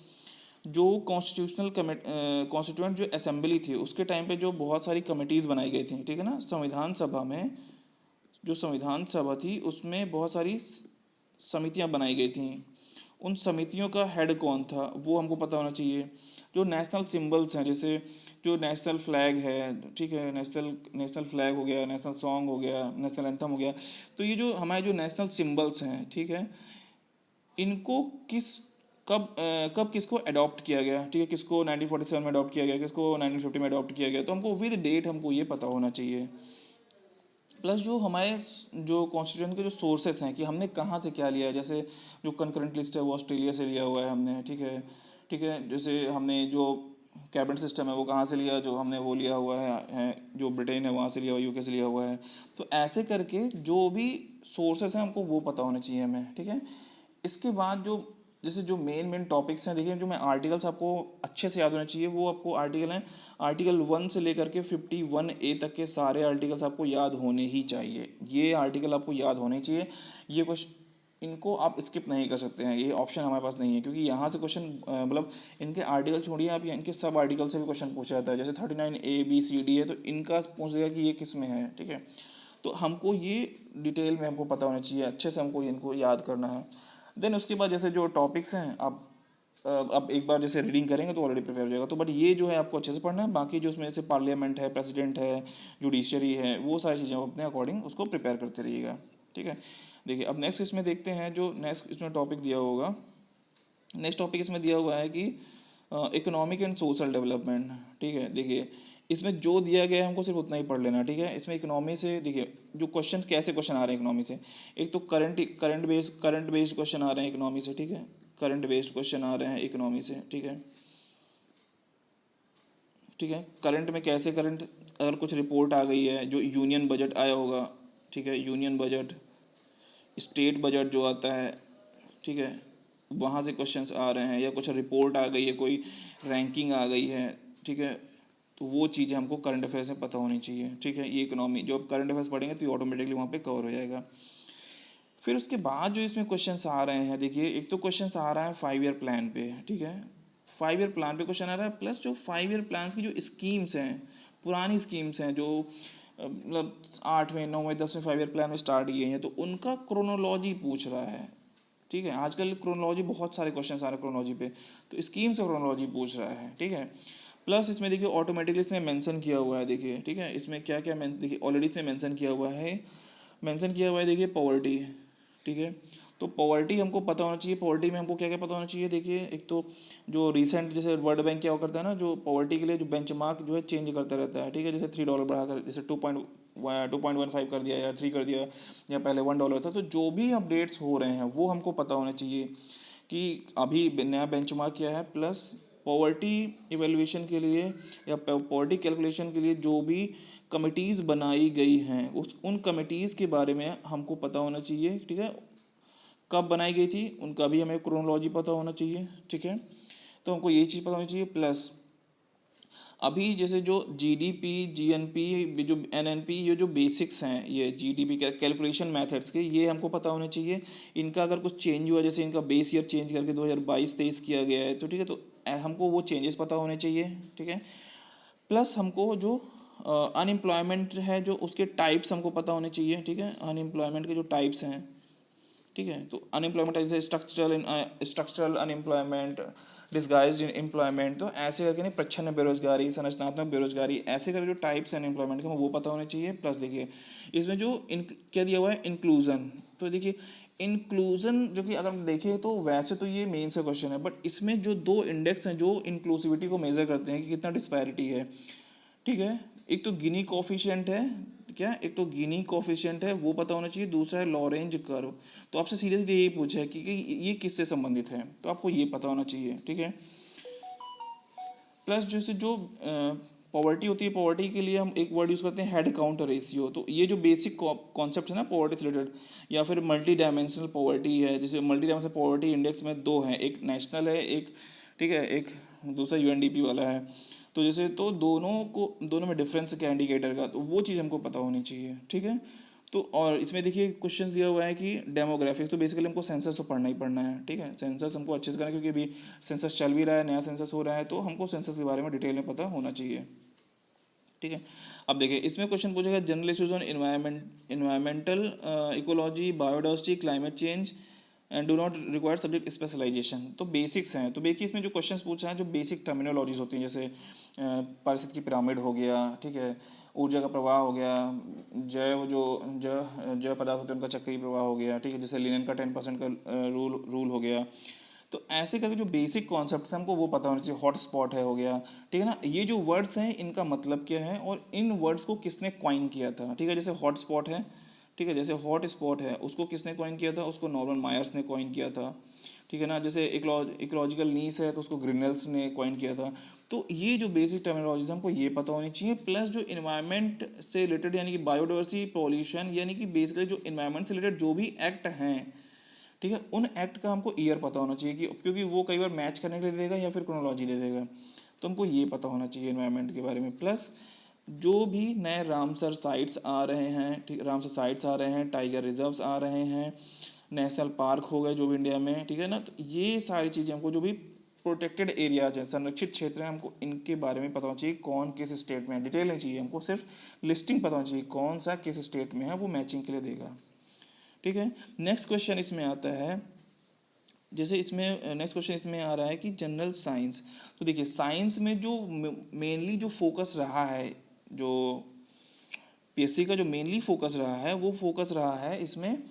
जो कॉन्स्टिट्यूंट जो असेंबली थी उसके टाइम पे जो बहुत सारी कमिटीज़ बनाई गई थी, ठीक है ना, संविधान सभा में, जो संविधान सभा थी उसमें बहुत सारी समितियां बनाई गई थी, उन समितियों का हेड कौन था वो हमको पता होना चाहिए। जो नेशनल सिंबल्स हैं, जैसे जो नेशनल फ्लैग है, ठीक है, नेशनल फ्लैग हो गया, नेशनल सॉन्ग हो गया, नेशनल एंथम हो गया, तो ये जो हमारे जो नेशनल सिंबल्स हैं, ठीक है, इनको कब किसको अडॉप्ट किया गया, ठीक है, किसको 1947 में अडॉप्ट किया गया, किसको 1950 में अडॉप्ट किया गया, तो हमको विद डेट हमको ये पता होना चाहिए। प्लस जो हमारे जो कॉन्स्टिट्यूशन के जो सोर्सेस हैं कि हमने कहाँ से क्या लिया है, जैसे जो कंकरेंट लिस्ट है वो ऑस्ट्रेलिया से लिया हुआ है हमने, ठीक है, ठीक है, जैसे हमने जो कैबिनेट सिस्टम है वो कहाँ से लिया, जो हमने वो लिया हुआ है जो ब्रिटेन है वहाँ से लिया हुआ, यूके से लिया हुआ है। तो ऐसे करके जो भी सोर्सेस हैं हमको वो पता होने चाहिए हमें, ठीक है। इसके बाद जो जैसे जो मेन टॉपिक्स हैं, देखिए जो मैं आर्टिकल्स आपको अच्छे से याद होने चाहिए, वो आपको आर्टिकल हैं, आर्टिकल 1 से लेकर के 51A तक के सारे आर्टिकल्स आपको याद होने ही चाहिए। ये आर्टिकल आपको याद होने चाहिए। ये कुछ इनको आप स्किप नहीं कर सकते हैं, ये ऑप्शन हमारे पास नहीं है, क्योंकि यहाँ से क्वेश्चन मतलब इनके आर्टिकल छोड़िए आप, इनके सब आर्टिकल से भी क्वेश्चन पूछा जाता है। जैसे 39A B C D है तो इनका पूछ देगा कि ये किस में है, ठीक है। तो हमको ये डिटेल में हमको पता होना चाहिए, अच्छे से हमको इनको याद करना है। देन उसके बाद जैसे जो टॉपिक्स हैं आप एक बार जैसे रीडिंग करेंगे तो ऑलरेडी प्रिपेयर हो जाएगा। तो बट ये जो है आपको अच्छे से पढ़ना है, बाकी जो उसमें जैसे पार्लियामेंट है, प्रेसिडेंट है, जुडिशरी है, वो सारी चीज़ें आप अपने अकॉर्डिंग उसको प्रिपेयर करते रहिएगा, ठीक है। देखिए अब नेक्स्ट इसमें देखते हैं, जो नेक्स्ट इसमें टॉपिक दिया होगा, नेक्स्ट टॉपिक इसमें दिया हुआ है कि इकोनॉमिक एंड सोशल डेवलपमेंट, ठीक है। देखिए इसमें जो दिया गया है हमको सिर्फ उतना ही पढ़ लेना, ठीक है। इसमें इकोनॉमी से देखिए जो क्वेश्चन, कैसे क्वेश्चन आ रहे हैं इकोनॉमी से, एक तो करंट बेस्ड क्वेश्चन आ रहे हैं इकोनॉमी से, ठीक है। करंट बेस्ड क्वेश्चन आ रहे हैं इकोनॉमी से, ठीक है, ठीक है। करंट में कैसे, करंट अगर कुछ रिपोर्ट आ गई है, जो यूनियन बजट आया होगा, ठीक है, यूनियन बजट, स्टेट बजट जो आता है, ठीक है, वहाँ से क्वेश्चंस आ रहे हैं, या कुछ रिपोर्ट आ गई है, कोई रैंकिंग आ गई है, ठीक है, तो वो चीज़ें हमको करंट अफेयर्स में पता होनी चाहिए, ठीक है। ये इकोनॉमी जो आप करंट अफेयर्स पढ़ेंगे तो ऑटोमेटिकली वहाँ पे कवर हो जाएगा। फिर उसके बाद जो इसमें क्वेश्चंस आ रहे हैं, देखिए एक तो क्वेश्चंस आ रहा है 5 ईयर प्लान पे, ठीक है, 5 ईयर प्लान पे क्वेश्चन आ रहा है, प्लस जो 5 ईयर प्लान की जो स्कीम्स हैं, पुरानी स्कीम्स हैं, जो मतलब 8वें 9वें 10वें 5 ईयर प्लान में स्टार्ट किए हैं, तो उनका क्रोनोलॉजी पूछ रहा है, ठीक है। आजकल क्रोनोलॉजी बहुत सारे क्वेश्चन आ रहे हैं क्रोनोलॉजी पे, तो स्कीम से क्रोनोलॉजी पूछ रहा है, ठीक है। प्लस इसमें देखिए ऑटोमेटिकली इसमें मेंशन किया हुआ है, देखिए ठीक है, इसमें क्या क्या देखिए ऑलरेडी इसमें मेंशन किया हुआ है, देखिए पॉवर्टी, ठीक है। तो पॉवर्टी हमको पता होना चाहिए, पॉवर्टी में हमको क्या क्या पता होना चाहिए। देखिए एक तो जो रिसेंट, जैसे वर्ल्ड बैंक क्या करता है ना, जो पॉवर्टी के लिए जो बेंचमार्क जो है चेंज करता रहता है, ठीक है। जैसे $3 बढ़ाकर जैसे 2.15 कर दिया, या 3 कर दिया, या पहले $1 था, तो जो भी अपडेट्स हो रहे हैं वो हमको पता होना चाहिए कि अभी नया बेंचमार्क क्या है। प्लस पॉवर्टी इवेल्युएशन के लिए या पॉवर्टी कैलकुलेशन के लिए जो भी कमिटीज़ बनाई गई हैं, उन कमिटीज़ के बारे में हमको पता होना चाहिए, ठीक है। कब बनाई गई थी उनका भी हमें क्रोनोलॉजी पता होना चाहिए, ठीक है। तो हमको ये चीज़ पता होनी चाहिए। प्लस अभी जैसे जो जीडीपी, जीएनपी, जो एनएनपी, ये जो बेसिक्स हैं, ये जीडीपी कैलकुलेशन मेथड्स के, ये हमको पता होने चाहिए। इनका अगर कुछ चेंज हुआ, जैसे इनका बेस ईयर चेंज करके 2022-23 किया गया है, तो ठीक है, तो हमको वो चेंजेस पता होने चाहिए, ठीक है। प्लस हमको जो अनएम्प्लॉयमेंट है, जो उसके टाइप्स हमको पता होने चाहिए, ठीक है। अनएम्प्लॉयमेंट के जो टाइप्स हैं, ठीक है, तो अनएम्प्लॉयमेंट जैसे स्ट्रक्चरल अनएम्प्लॉयमेंट, डिस्गाइज्ड एम्प्लॉयमेंट, तो ऐसे करके नहीं, प्रच्छन्न बेरोजगारी, संरचनात्मक बेरोजगारी, ऐसे करके जो टाइप्स हैं अनएम्प्लॉयमेंट के वो पता होने चाहिए। प्लस देखिए इसमें जो क्या दिया हुआ है, इंक्लूजन, तो देखिए इंक्लूजन जो कि अगर हम देखें तो वैसे तो ये मेन से क्वेश्चन है, बट इसमें जो 2 इंडेक्स हैं जो इंक्लूसिविटी को मेजर करते हैं कि कितना डिस्पैरिटी है, ठीक है। एक तो गिनी कोफिशिएंट है, क्या, एक तो गिनी कोफिशिएंट है, वो पता होना चाहिए। दूसरा है लॉरेंज कर्व। तो आपसे सीधे सीधे यही पूछा है कि ये किससे संबंधित है, तो आपको ये पता होना चाहिए, ठीक है। प्लस जैसे जो पॉवर्टी होती है, पॉवर्टी के लिए हम एक वर्ड यूज़ करते हैं हेड काउंट रेशियो। तो ये जो बेसिक कॉन्सेप्ट है ना पॉवर्टी से रिलेटेड, या फिर मल्टी डायमेंशनल पॉवर्टी है, जैसे मल्टी डायमेंशनल पॉवर्टी इंडेक्स में 2 हैं, एक नेशनल है, एक, ठीक है, एक दूसरा यूएनडीपी वाला है। तो जैसे तो दोनों में डिफरेंस क्या इंडिकेटर का, तो वो चीज़ हमको पता होनी चाहिए, ठीक है। तो और इसमें देखिए क्वेश्चंस दिया हुआ है कि डेमोग्राफिक्स, तो बेसिकली हमको सेंसस तो पढ़ना ही पढ़ना है, ठीक है। सेंसस हमको अच्छे से करना है, क्योंकि अभी सेंसस चल भी रहा है, नया सेंसस हो रहा है, तो हमको सेंसस के बारे में डिटेल में पता होना चाहिए, ठीक है। अब देखिए इसमें क्वेश्चन पूछेगा general issues on environmental ecology, biodiversity, climate change and do not require subject specialisation. तो बेसिक्स हैं, तो देखिए इसमें जो क्वेश्चंस पूछा है, जो बेसिक टर्मिनोलॉजीज होती हैं, जैसे पारिस्थितिकी की पिरामिड हो गया, ठीक है, ऊर्जा का प्रवाह हो गया, जैव पदार्थ होते हैं उनका चक्रीय प्रवाह हो गया, ठीक है, जैसे लिनन का 10% का रूल हो गया। तो ऐसे करके जो बेसिक कॉन्सेप्ट्स हैं हमको वो पता होना चाहिए। हॉट स्पॉट है हो गया, ठीक है ना। ये जो वर्ड्स हैं इनका मतलब क्या है और इन वर्ड्स को किसने कॉइन किया था, ठीक है। जैसे हॉट स्पॉट है, ठीक है, जैसे हॉट स्पॉट है, उसको किसने कॉइन किया था, उसको नॉर्मन मायर्स ने कॉइन किया था, ठीक है ना। जैसे इकोलॉजिकल नीस है, तो उसको ग्रिनल्स ने कॉइन किया था। तो ये जो बेसिक टर्मिनोलॉजीज हमको ये पता होनी चाहिए। प्लस जो इन्वायरमेंट से रिलेटेड, यानी कि बायोडाइवर्सिटी, पॉल्यूशन, यानी कि बेसिकली जो इन्वायरमेंट से रिलेटेड जो भी एक्ट हैं, ठीक है, उन एक्ट का हमको ईयर पता होना चाहिए कि, क्योंकि वो कई बार मैच करने के लिए देगा या फिर क्रोनोलॉजी दे देगा, तो हमको ये पता होना चाहिए एनवायरनमेंट के बारे में। प्लस जो भी नए रामसर साइट्स आ रहे हैं, ठीक, रामसर साइट्स आ रहे हैं, टाइगर रिजर्व्स आ रहे हैं, नेशनल पार्क हो गए जो भी इंडिया में, ठीक है ना, तो ये सारी चीज़ें हमको, जो भी प्रोटेक्टेड एरियाज हैं, संरक्षित क्षेत्र हैं, हमको इनके बारे में पता होना चाहिए, कौन किस स्टेट में है, डिटेल नहीं चाहिए हमको, सिर्फ लिस्टिंग पता होना चाहिए कौन सा किस स्टेट में है, वो मैचिंग के लिए देगा। ठीक है, नेक्स्ट क्वेश्चन इसमें आता है, जैसे इसमें नेक्स्ट क्वेश्चन इसमें आ रहा है कि जनरल साइंस। तो देखिए साइंस में जो मेनली जो फोकस रहा है, जो पीएससी का जो मेनली फोकस रहा है, वो फोकस रहा है इसमें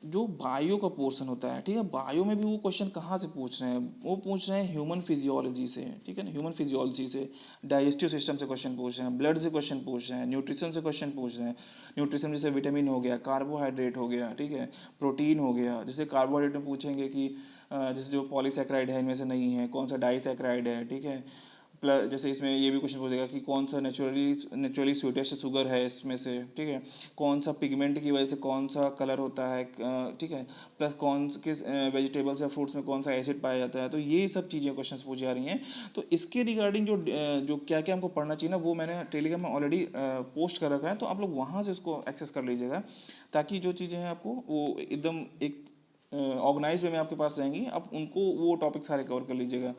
जो बायो का पोर्शन होता है। ठीक है, बायो में भी वो क्वेश्चन कहाँ से पूछ रहे हैं, वो पूछ रहे हैं ह्यूमन फिजियोलॉजी से। ठीक है ना, ह्यूमन फिजियोलॉजी से, डाइजेस्टिव सिस्टम से क्वेश्चन पूछ रहे हैं, ब्लड से क्वेश्चन पूछ रहे हैं, न्यूट्रिशन से क्वेश्चन पूछ रहे हैं। न्यूट्रिशन जैसे विटामिन हो गया, कार्बोहाइड्रेट हो गया, ठीक है, प्रोटीन हो गया। जैसे कार्बोहाइड्रेट में पूछेंगे कि जैसे जो पॉलीसैकेराइड है इनमें से नहीं है, कौन सा डाइसैकेराइड है। ठीक है, प्लस जैसे इसमें ये भी क्वेश्चन पूछेगा कि कौन सा नेचुरली स्वीटेस्ट शुगर है इसमें से। ठीक है, कौन सा पिगमेंट की वजह से कौन सा कलर होता है। ठीक है, प्लस किस वेजिटेबल्स या फ्रूट्स में कौन सा एसिड पाया जाता है। तो ये सब चीज़ें क्वेश्चन पूछी जा रही हैं। तो इसके रिगार्डिंग जो क्या क्या हमको पढ़ना चाहिए ना, वो मैंने टेलीग्राम में ऑलरेडी पोस्ट कर रखा है, तो आप लोग वहाँ से उसको एक्सेस कर लीजिएगा, ताकि जो चीज़ें हैं आपको वो एकदम एक ऑर्गेनाइज वे में आपके पास रहेंगी, आप उनको वो टॉपिक सारे कवर कर लीजिएगा।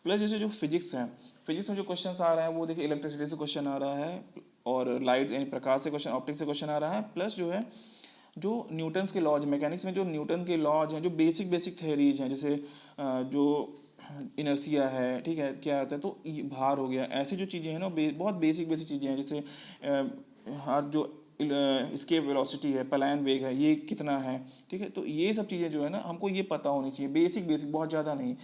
प्लस जैसे जो फिजिक्स है, फिजिक्स में जो क्वेश्चन आ रहा है वो देखिए इलेक्ट्रिसिटी से क्वेश्चन आ रहा है, और लाइट यानी प्रकाश से क्वेश्चन, ऑप्टिक्स से क्वेश्चन आ रहा है। प्लस जो है जो न्यूटन्स के लॉज, मैकेनिक्स में जो न्यूटन के लॉज हैं, जो बेसिक बेसिक थ्योरीज हैं, जैसे जो इनर्सिया है, ठीक है, क्या होता है, तो भार हो गया, ऐसी जो चीज़ें हैं ना, बहुत बेसिक बेसिक चीज़ें हैं। जैसे हर जो स्केप वेलोसिटी है, पलायन वेग है, ये कितना है। ठीक है, तो ये सब चीज़ें जो है ना हमको ये पता होनी चाहिए, बेसिक बेसिक, बहुत ज़्यादा नहीं।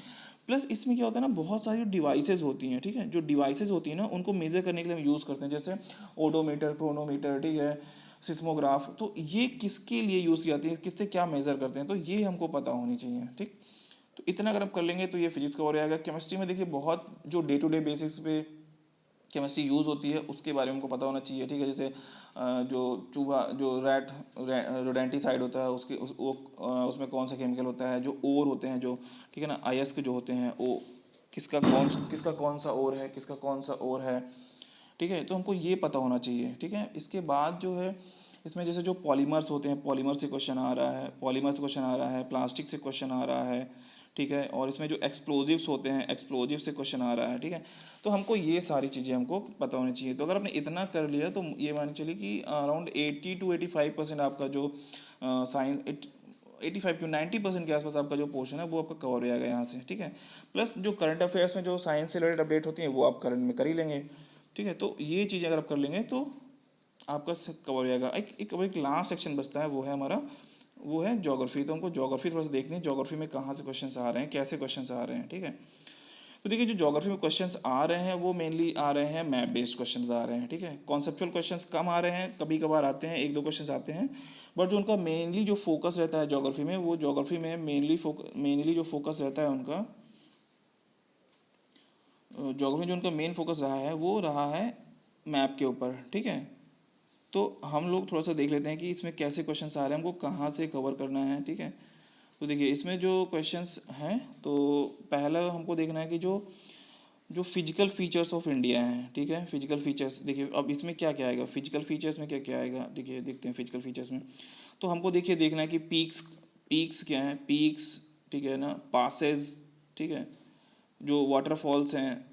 प्लस इसमें क्या होता है ना, बहुत सारी डिवाइसेज होती हैं। ठीक है, जो डिवाइसेज होती हैं ना, उनको मेज़र करने के लिए हम यूज़ करते हैं, जैसे ओडोमीटर, क्रोनोमीटर, ठीक है, सिस्मोग्राफ। तो ये किसके लिए यूज़ की जाती है, किससे क्या मेज़र करते हैं, तो ये हमको पता होनी चाहिए। ठीक, तो इतना अगर आप कर लेंगे तो ये फिजिक्स का हो जाएगा। केमिस्ट्री में देखिए बहुत जो डे टू डे बेसिस पे केमिस्ट्री यूज़ होती है उसके बारे में हमको पता होना चाहिए। ठीक है, जैसे जो चूहा, जो रोडेंटिसाइड होता है, उसमें कौन सा केमिकल होता है, जो ओर होते हैं जो, ठीक है ना, अयस्क जो होते हैं, वो किसका कौन सा ओर है, किसका कौन सा ओर है। ठीक है, तो हमको ये पता होना चाहिए। ठीक है, इसके बाद जो है इसमें जैसे जो पॉलीमर्स होते हैं, पॉलीमर से क्वेश्चन आ रहा है, पॉलीमर से क्वेश्चन आ रहा है, प्लास्टिक से क्वेश्चन आ रहा है। ठीक है, और इसमें जो एक्सप्लोजिव्स होते हैं, एक्सप्लोजिव से क्वेश्चन आ रहा है। ठीक है, तो हमको ये सारी चीज़ें हमको पता होनी चाहिए। तो अगर आपने इतना कर लिया तो ये मान के चलिए कि अराउंड 80 to 85% आपका जो साइंस, 85 to 90% के आसपास आपका जो पोर्शन है वो आपका कवर हो जाएगा यहाँ से। ठीक है, प्लस जो करंट अफेयर्स में जो साइंस से रिलेटेड अपडेट होती हैं वो आप करंट में कर ही लेंगे। ठीक है, तो ये चीज़ अगर आप कर लेंगे तो आपका कवर हो जाएगा। एक लास्ट सेक्शन बचता है, वो है हमारा, वो है ज्योग्राफी। तो हमको ज्योग्राफी थोड़ा सा देखनी है, ज्योग्राफी में कहाँ से क्वेश्चंस आ रहे हैं, कैसे क्वेश्चंस आ रहे हैं। ठीक है, तो देखिए जो ज्योग्राफी में क्वेश्चंस आ रहे हैं वो मेनली आ रहे हैं मैप बेस्ड क्वेश्चंस आ रहे हैं। ठीक है, कॉन्सेप्चुअल क्वेश्चंस कम आ रहे हैं, कभी कभार आते हैं, एक दो क्वेश्चंस आते हैं, बट जो उनका मेनली जो फोकस रहता है ज्योग्राफी में, वो ज्योग्राफी में मेनली जो फोकस रहता है उनका, ज्योग्राफी में जो उनका मेन फोकस रहा है वो रहा है मैप के ऊपर। ठीक है, तो हम लोग थोड़ा सा देख लेते हैं कि इसमें कैसे क्वेश्चंस आ रहे हैं, हमको कहाँ से कवर करना है। ठीक है, तो देखिए इसमें जो क्वेश्चंस हैं, तो पहला हमको देखना है कि जो जो फिजिकल फीचर्स ऑफ इंडिया हैं। ठीक है, फिजिकल फीचर्स देखिए, अब इसमें क्या क्या आएगा, फिजिकल फीचर्स में क्या क्या आएगा। देखिए देखते हैं फिजिकल फीचर्स में, तो हमको देखिए देखना है कि पीक्स, पीक्स क्या है, पीक्स, ठीक है ना, पासेस, ठीक है, जो वाटरफॉल्स हैं,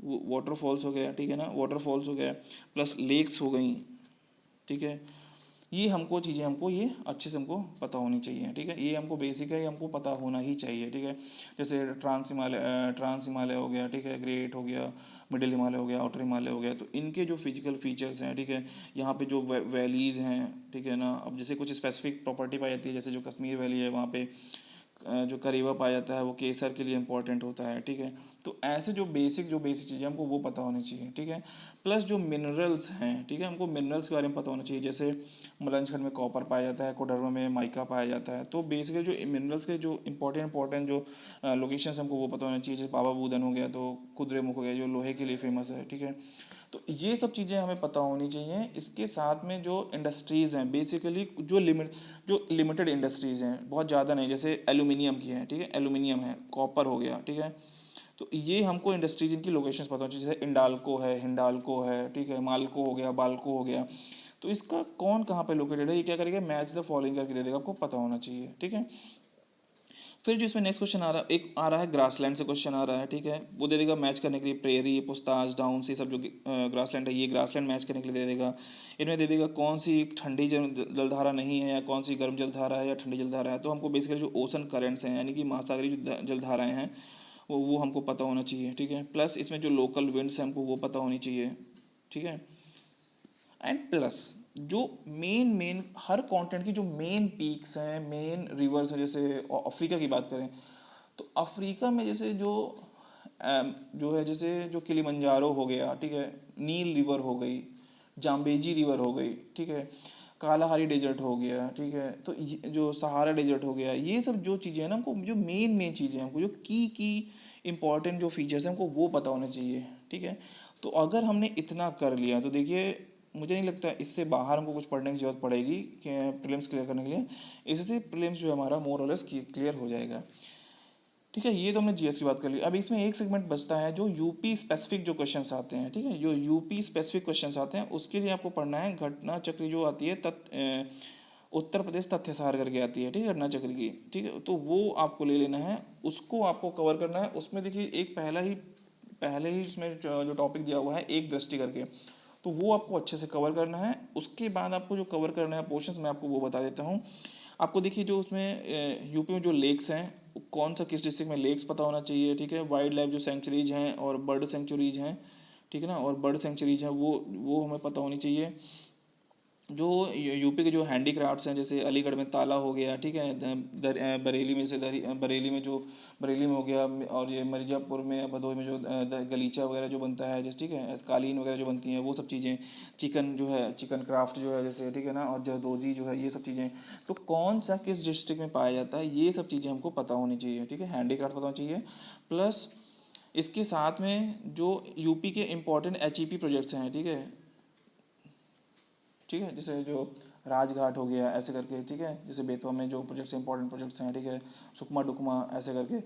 वाटरफॉल्स हो गया, ठीक है ना, वाटरफॉल्स हो गया, प्लस लेक्स हो गई। ठीक है, ये हमको चीज़ें हमको ये अच्छे से हमको पता होनी चाहिए। ठीक है, ये हमको बेसिक है, ये हमको पता होना ही चाहिए। ठीक है, जैसे ट्रांस हिमालय हो गया, ठीक है, ग्रेट हो गया, मिडिल हिमालय हो गया, आउटर हिमालय हो गया, तो इनके जो फिजिकल फीचर्स हैं, ठीक है, यहाँ पे जो वैलीज़ हैं, ठीक है ना, अब जैसे कुछ स्पेसिफिक प्रॉपर्टी पाई जाती है, जैसे जो कश्मीर वैली है वहाँ पे जो करीबा पाया जाता है वो केसर के लिए इंपॉर्टेंट होता है। ठीक है, तो ऐसे जो बेसिक चीज़ें हमको वो पता होनी चाहिए, ठीक है। प्लस जो मिनरल्स हैं, ठीक है, हमको मिनरल्स के बारे में पता होना चाहिए। जैसे मलंजखंड में कॉपर पाया जाता है, कोडरमा में माइका पाया जाता है। तो बेसिकली जो मिनरल्स के जो इंपॉर्टेंट जो लोकेशंस हमको वो पता होना चाहिए। जैसे बाबा बूदन हो गया, तो कुद्रेमुख हो गया जो लोहे के लिए फेमस है, ठीक है। तो ये सब चीज़ें हमें पता होनी चाहिए। इसके साथ में जो इंडस्ट्रीज़ हैं बेसिकली जो लिमिटेड इंडस्ट्रीज़ हैं, बहुत ज़्यादा नहीं, जैसे एल्यूमिनियम की है, ठीक है, एल्यूमिनियम है, कॉपर हो गया, ठीक है। तो ये हमको इंडस्ट्रीज इनकी लोकेशंस पता होनी चाहिए। जैसे इंडाल्को है, हिंडाल्को है, ठीक है, माल्को हो गया, बाल्को हो गया। तो इसका कौन कहाँ पे लोकेटेड है, ये क्या करेगा, मैच द फॉलोइंग करके दे देगा, आपको पता होना चाहिए, ठीक है। फिर जो इसमें नेक्स्ट क्वेश्चन आ रहा है ग्रासलैंड से क्वेश्चन आ रहा है, ठीक है। वो दे देगा मैच करने के लिए प्रेरी, पुस्ताज, डाउन्स, ये सब जो ग्रासलैंड है, ये ग्रासलैंड मैच करने के लिए दे देगा। इनमें दे देगा कौन सी ठंडी जलधारा नहीं है, या कौन सी गर्म जलधारा है, या ठंडी जलधारा है। तो हमको बेसिकली जो ओशन करेंट्स हैं, यानी कि महासागरीय जो जलधाराएं हैं, वो हमको पता होना चाहिए, ठीक है। प्लस इसमें जो लोकल विंड्स हैं हमको वो पता होनी चाहिए, ठीक है। एंड प्लस जो मेन हर कॉन्टिनेंट की जो मेन पीक्स हैं, मेन रिवर्स हैं, जैसे अफ्रीका की बात करें तो अफ्रीका में जैसे जो है, जैसे जो किलिमंजारो हो गया, ठीक है, नील रिवर हो गई, जाम्बेजी रिवर हो गई, ठीक है, कालाहारी डेजर्ट हो गया, ठीक है। तो जो सहारा डेजर्ट हो गया, ये सब जो चीज़ें हैं ना, हमको जो मेन चीज़ें हैं, हमको जो की इंपॉर्टेंट जो फीचर्स हैं हमको वो पता होने चाहिए, ठीक है। तो अगर हमने इतना कर लिया तो देखिए, मुझे नहीं लगता इससे बाहर हमको कुछ पढ़ने की जरूरत पड़ेगी कि प्रीलिम्स क्लियर करने के लिए। इससे प्रीलिम्स जो है हमारा मोर और लेस क्लियर हो जाएगा, ठीक है। ये तो हमने जीएस की बात कर ली। अब इसमें एक सेगमेंट बचता है जो यूपी स्पेसिफिक जो क्वेश्चंस आते हैं, ठीक है। जो यूपी स्पेसिफिक क्वेश्चंस आते हैं उसके लिए आपको पढ़ना है घटना चक्र जो आती है उत्तर प्रदेश तथ्य सार करके आती है, ठीक है, घटना चक्र की, ठीक है। तो वो आपको ले लेना है, उसको आपको कवर करना है। उसमें देखिए एक पहले ही उसमें जो टॉपिक दिया हुआ है एक दृष्टि करके, तो वो आपको अच्छे से कवर करना है। उसके बाद आपको जो कवर करना है पोर्शंस, मैं आपको वो बता देता हूँ। आपको देखिए जो उसमें यूपी में जो लेक्स हैं, कौन सा किस डिस्ट्रिक्ट में लेक्स पता होना चाहिए, ठीक है। वाइल्ड लाइफ जो सेंचुरीज हैं और बर्ड सेंचुरीज हैं, ठीक है ना, और बर्ड सेंचुरीज हैं वो हमें पता होनी चाहिए। जो यूपी के जो हैंडीक्राफ्ट्स हैं, जैसे अलीगढ़ में ताला हो गया, ठीक है, बरेली में बरेली में बरेली में हो गया, और ये मिर्ज़ापुर में भदोही में जो गलीचा वगैरह जो बनता है, जैसे, ठीक है, कालीन वगैरह जो बनती हैं वो सब चीज़ें, चिकन जो है, चिकन क्राफ्ट जो है जैसे, ठीक है ना, और जरदोजी जो है, ये सब चीज़ें। तो कौन सा किस डिस्ट्रिक्ट में पाया जाता है, ये सब चीज़ें हमको पता होनी चाहिए, ठीक है, हैंडीक्राफ्ट पता होना चाहिए। प्लस इसके साथ में जो यूपी के इम्पोर्टेंट एचईपी प्रोजेक्ट्स हैं, ठीक है, ठीक है, जैसे जो राजघाट हो गया ऐसे करके, ठीक है, जैसे बेतवा में जो प्रोजेक्ट्स इंपॉर्टेंट प्रोजेक्ट्स हैं, ठीक है, सुकमा डुकमा ऐसे करके,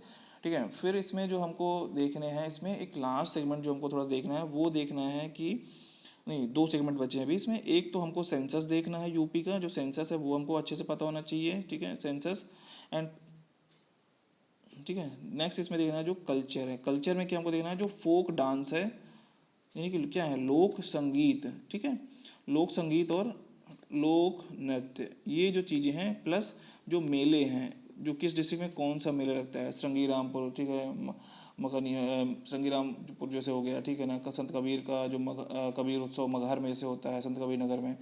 ठीक है। फिर इसमें जो हमको देखने हैं, इसमें एक लास्ट सेगमेंट जो हमको थोड़ा देखना है, वो देखना है कि नहीं, दो सेगमेंट बचे हैं अभी इसमें। एक तो हमको सेंसस देखना है, यूपी का जो सेंसस है वो हमको अच्छे से पता होना चाहिए, ठीक है, सेंसस। एंड ठीक है, नेक्स्ट इसमें देखना है जो कल्चर है। कल्चर में क्या हमको देखना है, जो फोक डांस है, यानी कि क्या है, लोक संगीत, ठीक है, लोक संगीत और लोक नृत्य, ये जो चीज़ें हैं। प्लस जो मेले हैं, जो किस डिस्ट्रिक्ट में कौन सा मेला लगता है, श्रृंगी रामपुर, ठीक है, मखनी श्रृंगी रामपुर जैसे हो गया, ठीक है ना, संत कबीर का जो कबीर उत्सव मगहर में जैसे होता है, संत कबीर नगर में,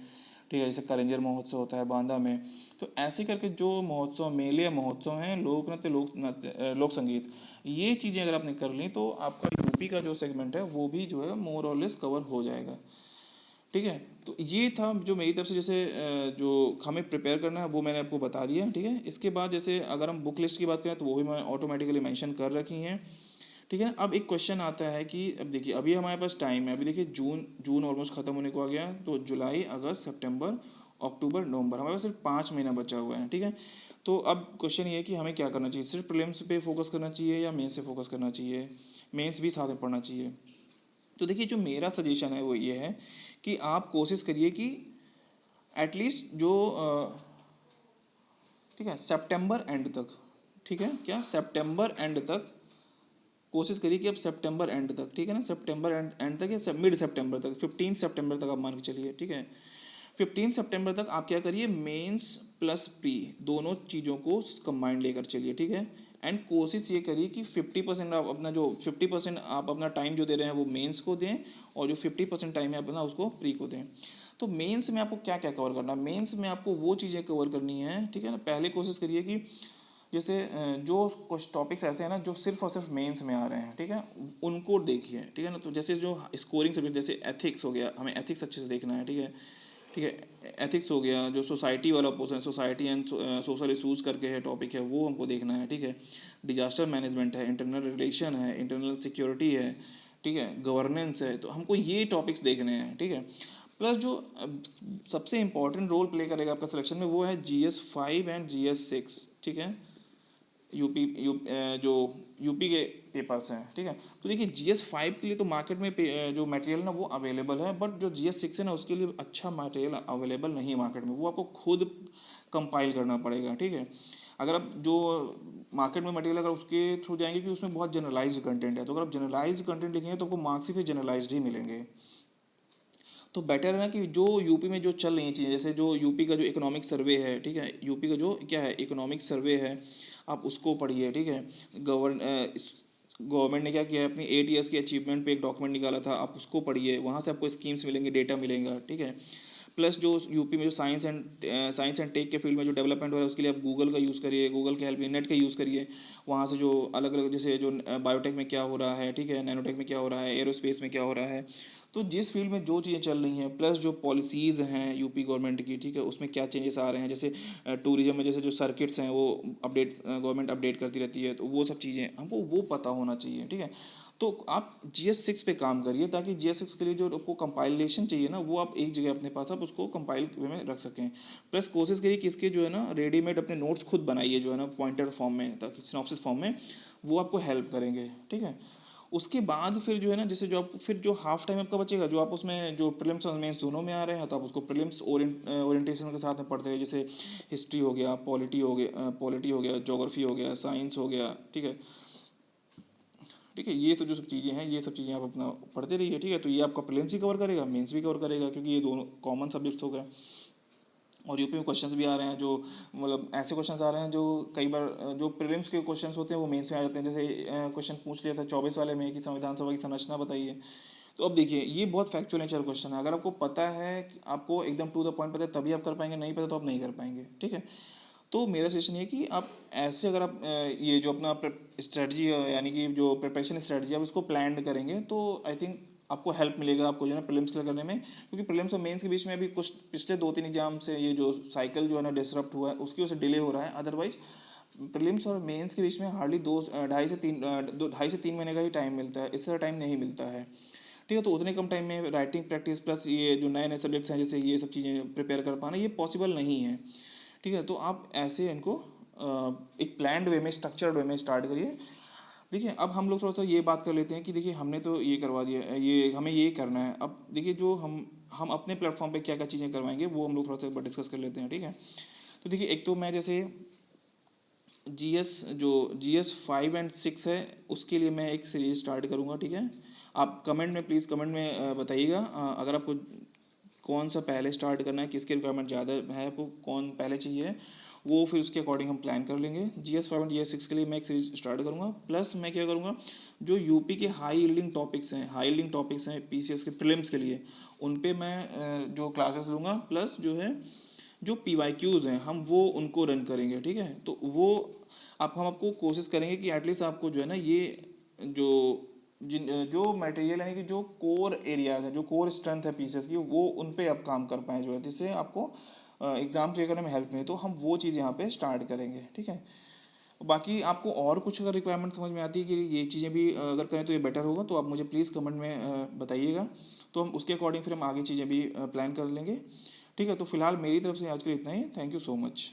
ठीक है, जैसे करेंजर महोत्सव होता है बांदा में। तो ऐसे करके जो महोत्सव, मेले या महोत्सव हैं, लोक नृत्य, लोक संगीत, ये चीज़ें अगर आपने कर ली तो आपका यूपी का जो सेगमेंट है वो भी जो है मोर और लेस कवर हो जाएगा, ठीक है। तो ये था जो मेरी तरफ से, जैसे जो हमें प्रिपेयर करना है वो मैंने आपको बता दिया, ठीक है। इसके बाद जैसे अगर हम बुक लिस्ट की बात करें तो वो भी मैं ऑटोमेटिकली मेंशन कर रखी हैं, ठीक है। अब एक क्वेश्चन आता है कि अब देखिए अभी हमारे पास टाइम है, अभी देखिए जून ऑलमोस्ट खत्म होने को आ गया, तो जुलाई, अगस्त, सितंबर, अक्टूबर, नवंबर, हमारे पास सिर्फ 5 महीना बचा हुआ है, ठीक है। तो अब क्वेश्चन ये है कि हमें क्या करना चाहिए, सिर्फ प्रीलिम्स पे फोकस करना चाहिए या मेंस से फोकस करना चाहिए, मेंस भी साथ में पढ़ना चाहिए। तो देखिए जो मेरा सजेशन है वो ये है कि आप कोशिश करिए कि एटलीस्ट जो ठीक है, सितंबर एंड तक, ठीक है, क्या सितंबर एंड तक कोशिश करिए कि अब सितंबर एंड तक, ठीक है ना, सितंबर एंड तक या मिड सितंबर तक, 15 सितंबर तक आप मान के चलिए, ठीक है। 15 सितंबर तक आप क्या करिए, मेंस प्लस प्री दोनों चीज़ों को कंबाइंड लेकर चलिए, ठीक है। एंड कोशिश ये करिए कि 50% आप अपना जो 50% आप अपना टाइम जो दे रहे हैं वो मेंस को दें, और जो 50% टाइम है अपना उसको प्री को दें। तो मेंस में आपको क्या क्या कवर करना है, मेंस में आपको वो चीज़ें कवर करनी है, ठीक है ना। पहले कोशिश करिए कि जैसे जो कुछ टॉपिक्स ऐसे हैं ना जो सिर्फ और सिर्फ मेंस में आ रहे हैं, ठीक है, उनको देखिए, ठीक है ना। तो जैसे जो स्कोरिंग सब्जेक्ट, जैसे एथिक्स हो गया, हमें एथिक्स अच्छे से देखना है, ठीक है, ठीक है। एथिक्स हो गया, जो सोसाइटी वाला portion, society and social issues करके है टॉपिक है, वो हमको देखना है, ठीक है। डिजास्टर मैनेजमेंट है, इंटरनल रिलेशन है, इंटरनल सिक्योरिटी है, ठीक है, गवर्नेंस है, तो हमको ये टॉपिक्स देखने हैं, ठीक है। प्लस जो सबसे इंपॉर्टेंट रोल प्ले करेगा आपका सिलेक्शन में, वो है GS 5 एंड GS 6, ठीक है। जो यूपी के पेपर्स हैं, ठीक है। तो देखिए GS 5 के लिए तो मार्केट में जो मटेरियल ना वो अवेलेबल है, बट जो GS 6 है ना उसके लिए अच्छा मटेरियल अवेलेबल नहीं है मार्केट में, वो आपको खुद कंपाइल करना पड़ेगा, ठीक है। अगर आप जो मार्केट में मटेरियल अगर उसके थ्रू जाएंगे, कि उसमें बहुत जनरलाइज्ड कंटेंट है, तो अगर आप जनरलाइज्ड कंटेंट लिखेंगे तो आपको मार्क्स ही फिर जनरलाइज्ड ही मिलेंगे। तो बेटर है ना कि जो यूपी में जो चल रही चीज़ें, जैसे जो यूपी का जो इकोनॉमिक सर्वे है, ठीक है, यूपी का जो क्या है इकोनॉमिक सर्वे है, आप उसको पढ़िए, ठीक है। गवर्नमेंट ने क्या किया है, अपनी 8 ईयर्स की अचीवमेंट पे एक डॉक्यूमेंट निकाला था, आप उसको पढ़िए, वहाँ से आपको स्कीम्स मिलेंगे, डेटा मिलेगा, ठीक है। प्लस जो यूपी में जो साइंस एंड टेक के फील्ड में जो डेवलपमेंट हो रहा है, उसके लिए आप गूगल का यूज़ करिए, गूगल के हेल्प, नेट का यूज़ करिए। वहाँ से जो अलग अलग, जैसे जो बायोटेक में क्या हो रहा है, ठीक है, नैनोटेक में क्या हो रहा है, एरोस्पेस में क्या हो रहा है, तो जिस फील्ड में जो चीज़ें चल रही हैं, प्लस जो पॉलिसीज़ हैं यूपी गवर्नमेंट की, ठीक है, उसमें क्या चेंजेस आ रहे हैं, जैसे टूरिज्म में जैसे जो सर्किट्स हैं वो गवर्नमेंट अपडेट करती रहती है, तो वो सब चीज़ें हमको वो पता होना चाहिए, ठीक है। तो आप GS 6 पे काम करिए, ताकि GS 6 के लिए जो आपको कंपाइलेशन चाहिए ना, वो आप एक जगह अपने पास आप उसको कंपाइल में रख सकें। प्लस कोशिश करिए कि इसके जो है ना रेडीमेड अपने नोट्स खुद बनाइए, जो है ना पॉइंटर फॉर्म में, ताकि सिनॉप्सिस फॉर्म में, वो आपको हेल्प करेंगे, ठीक है। उसके बाद फिर जो है ना, जैसे जो आप फिर जो हाफ टाइम आपका बचेगा, जो आप उसमें जो प्रीलिम्स और मेंस दोनों में आ रहे हैं, तो आप उसको प्रीलिम्स ओरिएंटेशन के साथ में पढ़ते हैं, जैसे हिस्ट्री हो गया, पॉलिटी हो गया, ज्योग्राफी हो गया, साइंस हो गया, ठीक है, ठीक है। ये सब जो सब चीज़ें हैं, ये सब चीज़ें आप अपना पढ़ते रहिए, ठीक है। तो ये आपका प्रीलिम्स भी कवर करेगा, मेंस भी कवर करेगा, क्योंकि ये दोनों कॉमन सब्जेक्ट्स हो गए। और यूपी में क्वेश्चंस भी आ रहे हैं, जो मतलब ऐसे क्वेश्चंस आ रहे हैं जो कई बार जो प्रीलिम्स के क्वेश्चंस होते हैं वो मेंस में आ जाते हैं। जैसे क्वेश्चन पूछ लिया था 24 वाले में कि संविधान सभा की संरचना बताइए। तो अब देखिए ये बहुत फैक्चुअल नेचर क्वेश्चन है, अगर आपको पता है कि आपको एकदम टू द पॉइंट पता है तभी आप कर पाएंगे, नहीं पता तो आप नहीं कर पाएंगे, ठीक है। तो मेरा सजेशन ये है कि आप ऐसे अगर आप ये जो अपना स्ट्रेटजी यानी कि जो प्रिपरेशन स्ट्रेटजी आप इसको प्लान करेंगे, तो आई थिंक आपको हेल्प मिलेगा, आपको जो है ना प्रीलिम्स क्लियर करने में। क्योंकि प्रीलिम्स और मेंस के बीच में अभी कुछ पिछले 2-3 एग्जाम से ये जो साइकिल जो है ना डिसरप्ट हुआ है, उसकी वजह से डिले हो रहा है। अदरवाइज प्रीलिम्स और मेंस के बीच में हार्डली 2.5 से 3 महीने का ही टाइम मिलता है, इससे टाइम नहीं मिलता है, ठीक है। तो उतने कम टाइम में राइटिंग प्रैक्टिस प्लस ये जो नए नए सब्जेक्ट्स हैं, जैसे ये सब चीज़ें प्रिपेयर कर पाना, ये पॉसिबल नहीं है, ठीक है। तो आप ऐसे इनको एक प्लान्ड वे में, स्ट्रक्चर्ड वे में स्टार्ट करिए। देखिए अब हम लोग थोड़ा सा ये बात कर लेते हैं कि देखिए हमने तो ये करवा दिया, ये हमें ये करना है। अब देखिए जो हम अपने प्लेटफॉर्म पे क्या क्या चीज़ें करवाएंगे, वो हम लोग थोड़ा सा डिस्कस कर लेते हैं, ठीक है। तो देखिए एक तो मैं जैसे GS 5 एंड 6 है, उसके लिए मैं एक सीरीज स्टार्ट करूँगा, ठीक है। आप कमेंट में प्लीज़ कमेंट में बताइएगा अगर आपको कौन सा पहले स्टार्ट करना है, किसकी रिक्वायरमेंट ज़्यादा है, आपको कौन पहले चाहिए, वो फिर उसके अकॉर्डिंग हम प्लान कर लेंगे। GS 5 एंड GS 6 के लिए मैं एक सीरीज स्टार्ट करूँगा। प्लस मैं क्या करूँगा, जो यूपी के हाई यील्डिंग टॉपिक्स हैं PCS के प्रीलिम्स के लिए, उन पे मैं जो क्लासेस लूँगा, प्लस जो है जो PYQs हैं हम वो उनको रन करेंगे, ठीक है। तो वो हम आपको कोशिश करेंगे कि एटलीस्ट आपको जो है ना ये जो जो मटेरियल यानी कि जो कोर एरियाज है, जो कोर स्ट्रेंथ है पीसेस की, वो उन पे आप काम कर पाएँ, जो है जिससे आपको एग्ज़ाम क्लियर करने में हेल्प मिले। तो हम वो चीज़ यहाँ पे स्टार्ट करेंगे, ठीक है। बाकी आपको और कुछ अगर रिक्वायरमेंट समझ में आती है कि ये चीज़ें भी अगर करें तो ये बेटर होगा, तो आप मुझे प्लीज़ कमेंट में बताइएगा, तो हम उसके अकॉर्डिंग फिर हम आगे चीज़ें भी प्लान कर लेंगे, ठीक है। तो फिलहाल मेरी तरफ से आज के लिए इतना ही। Thank you so much.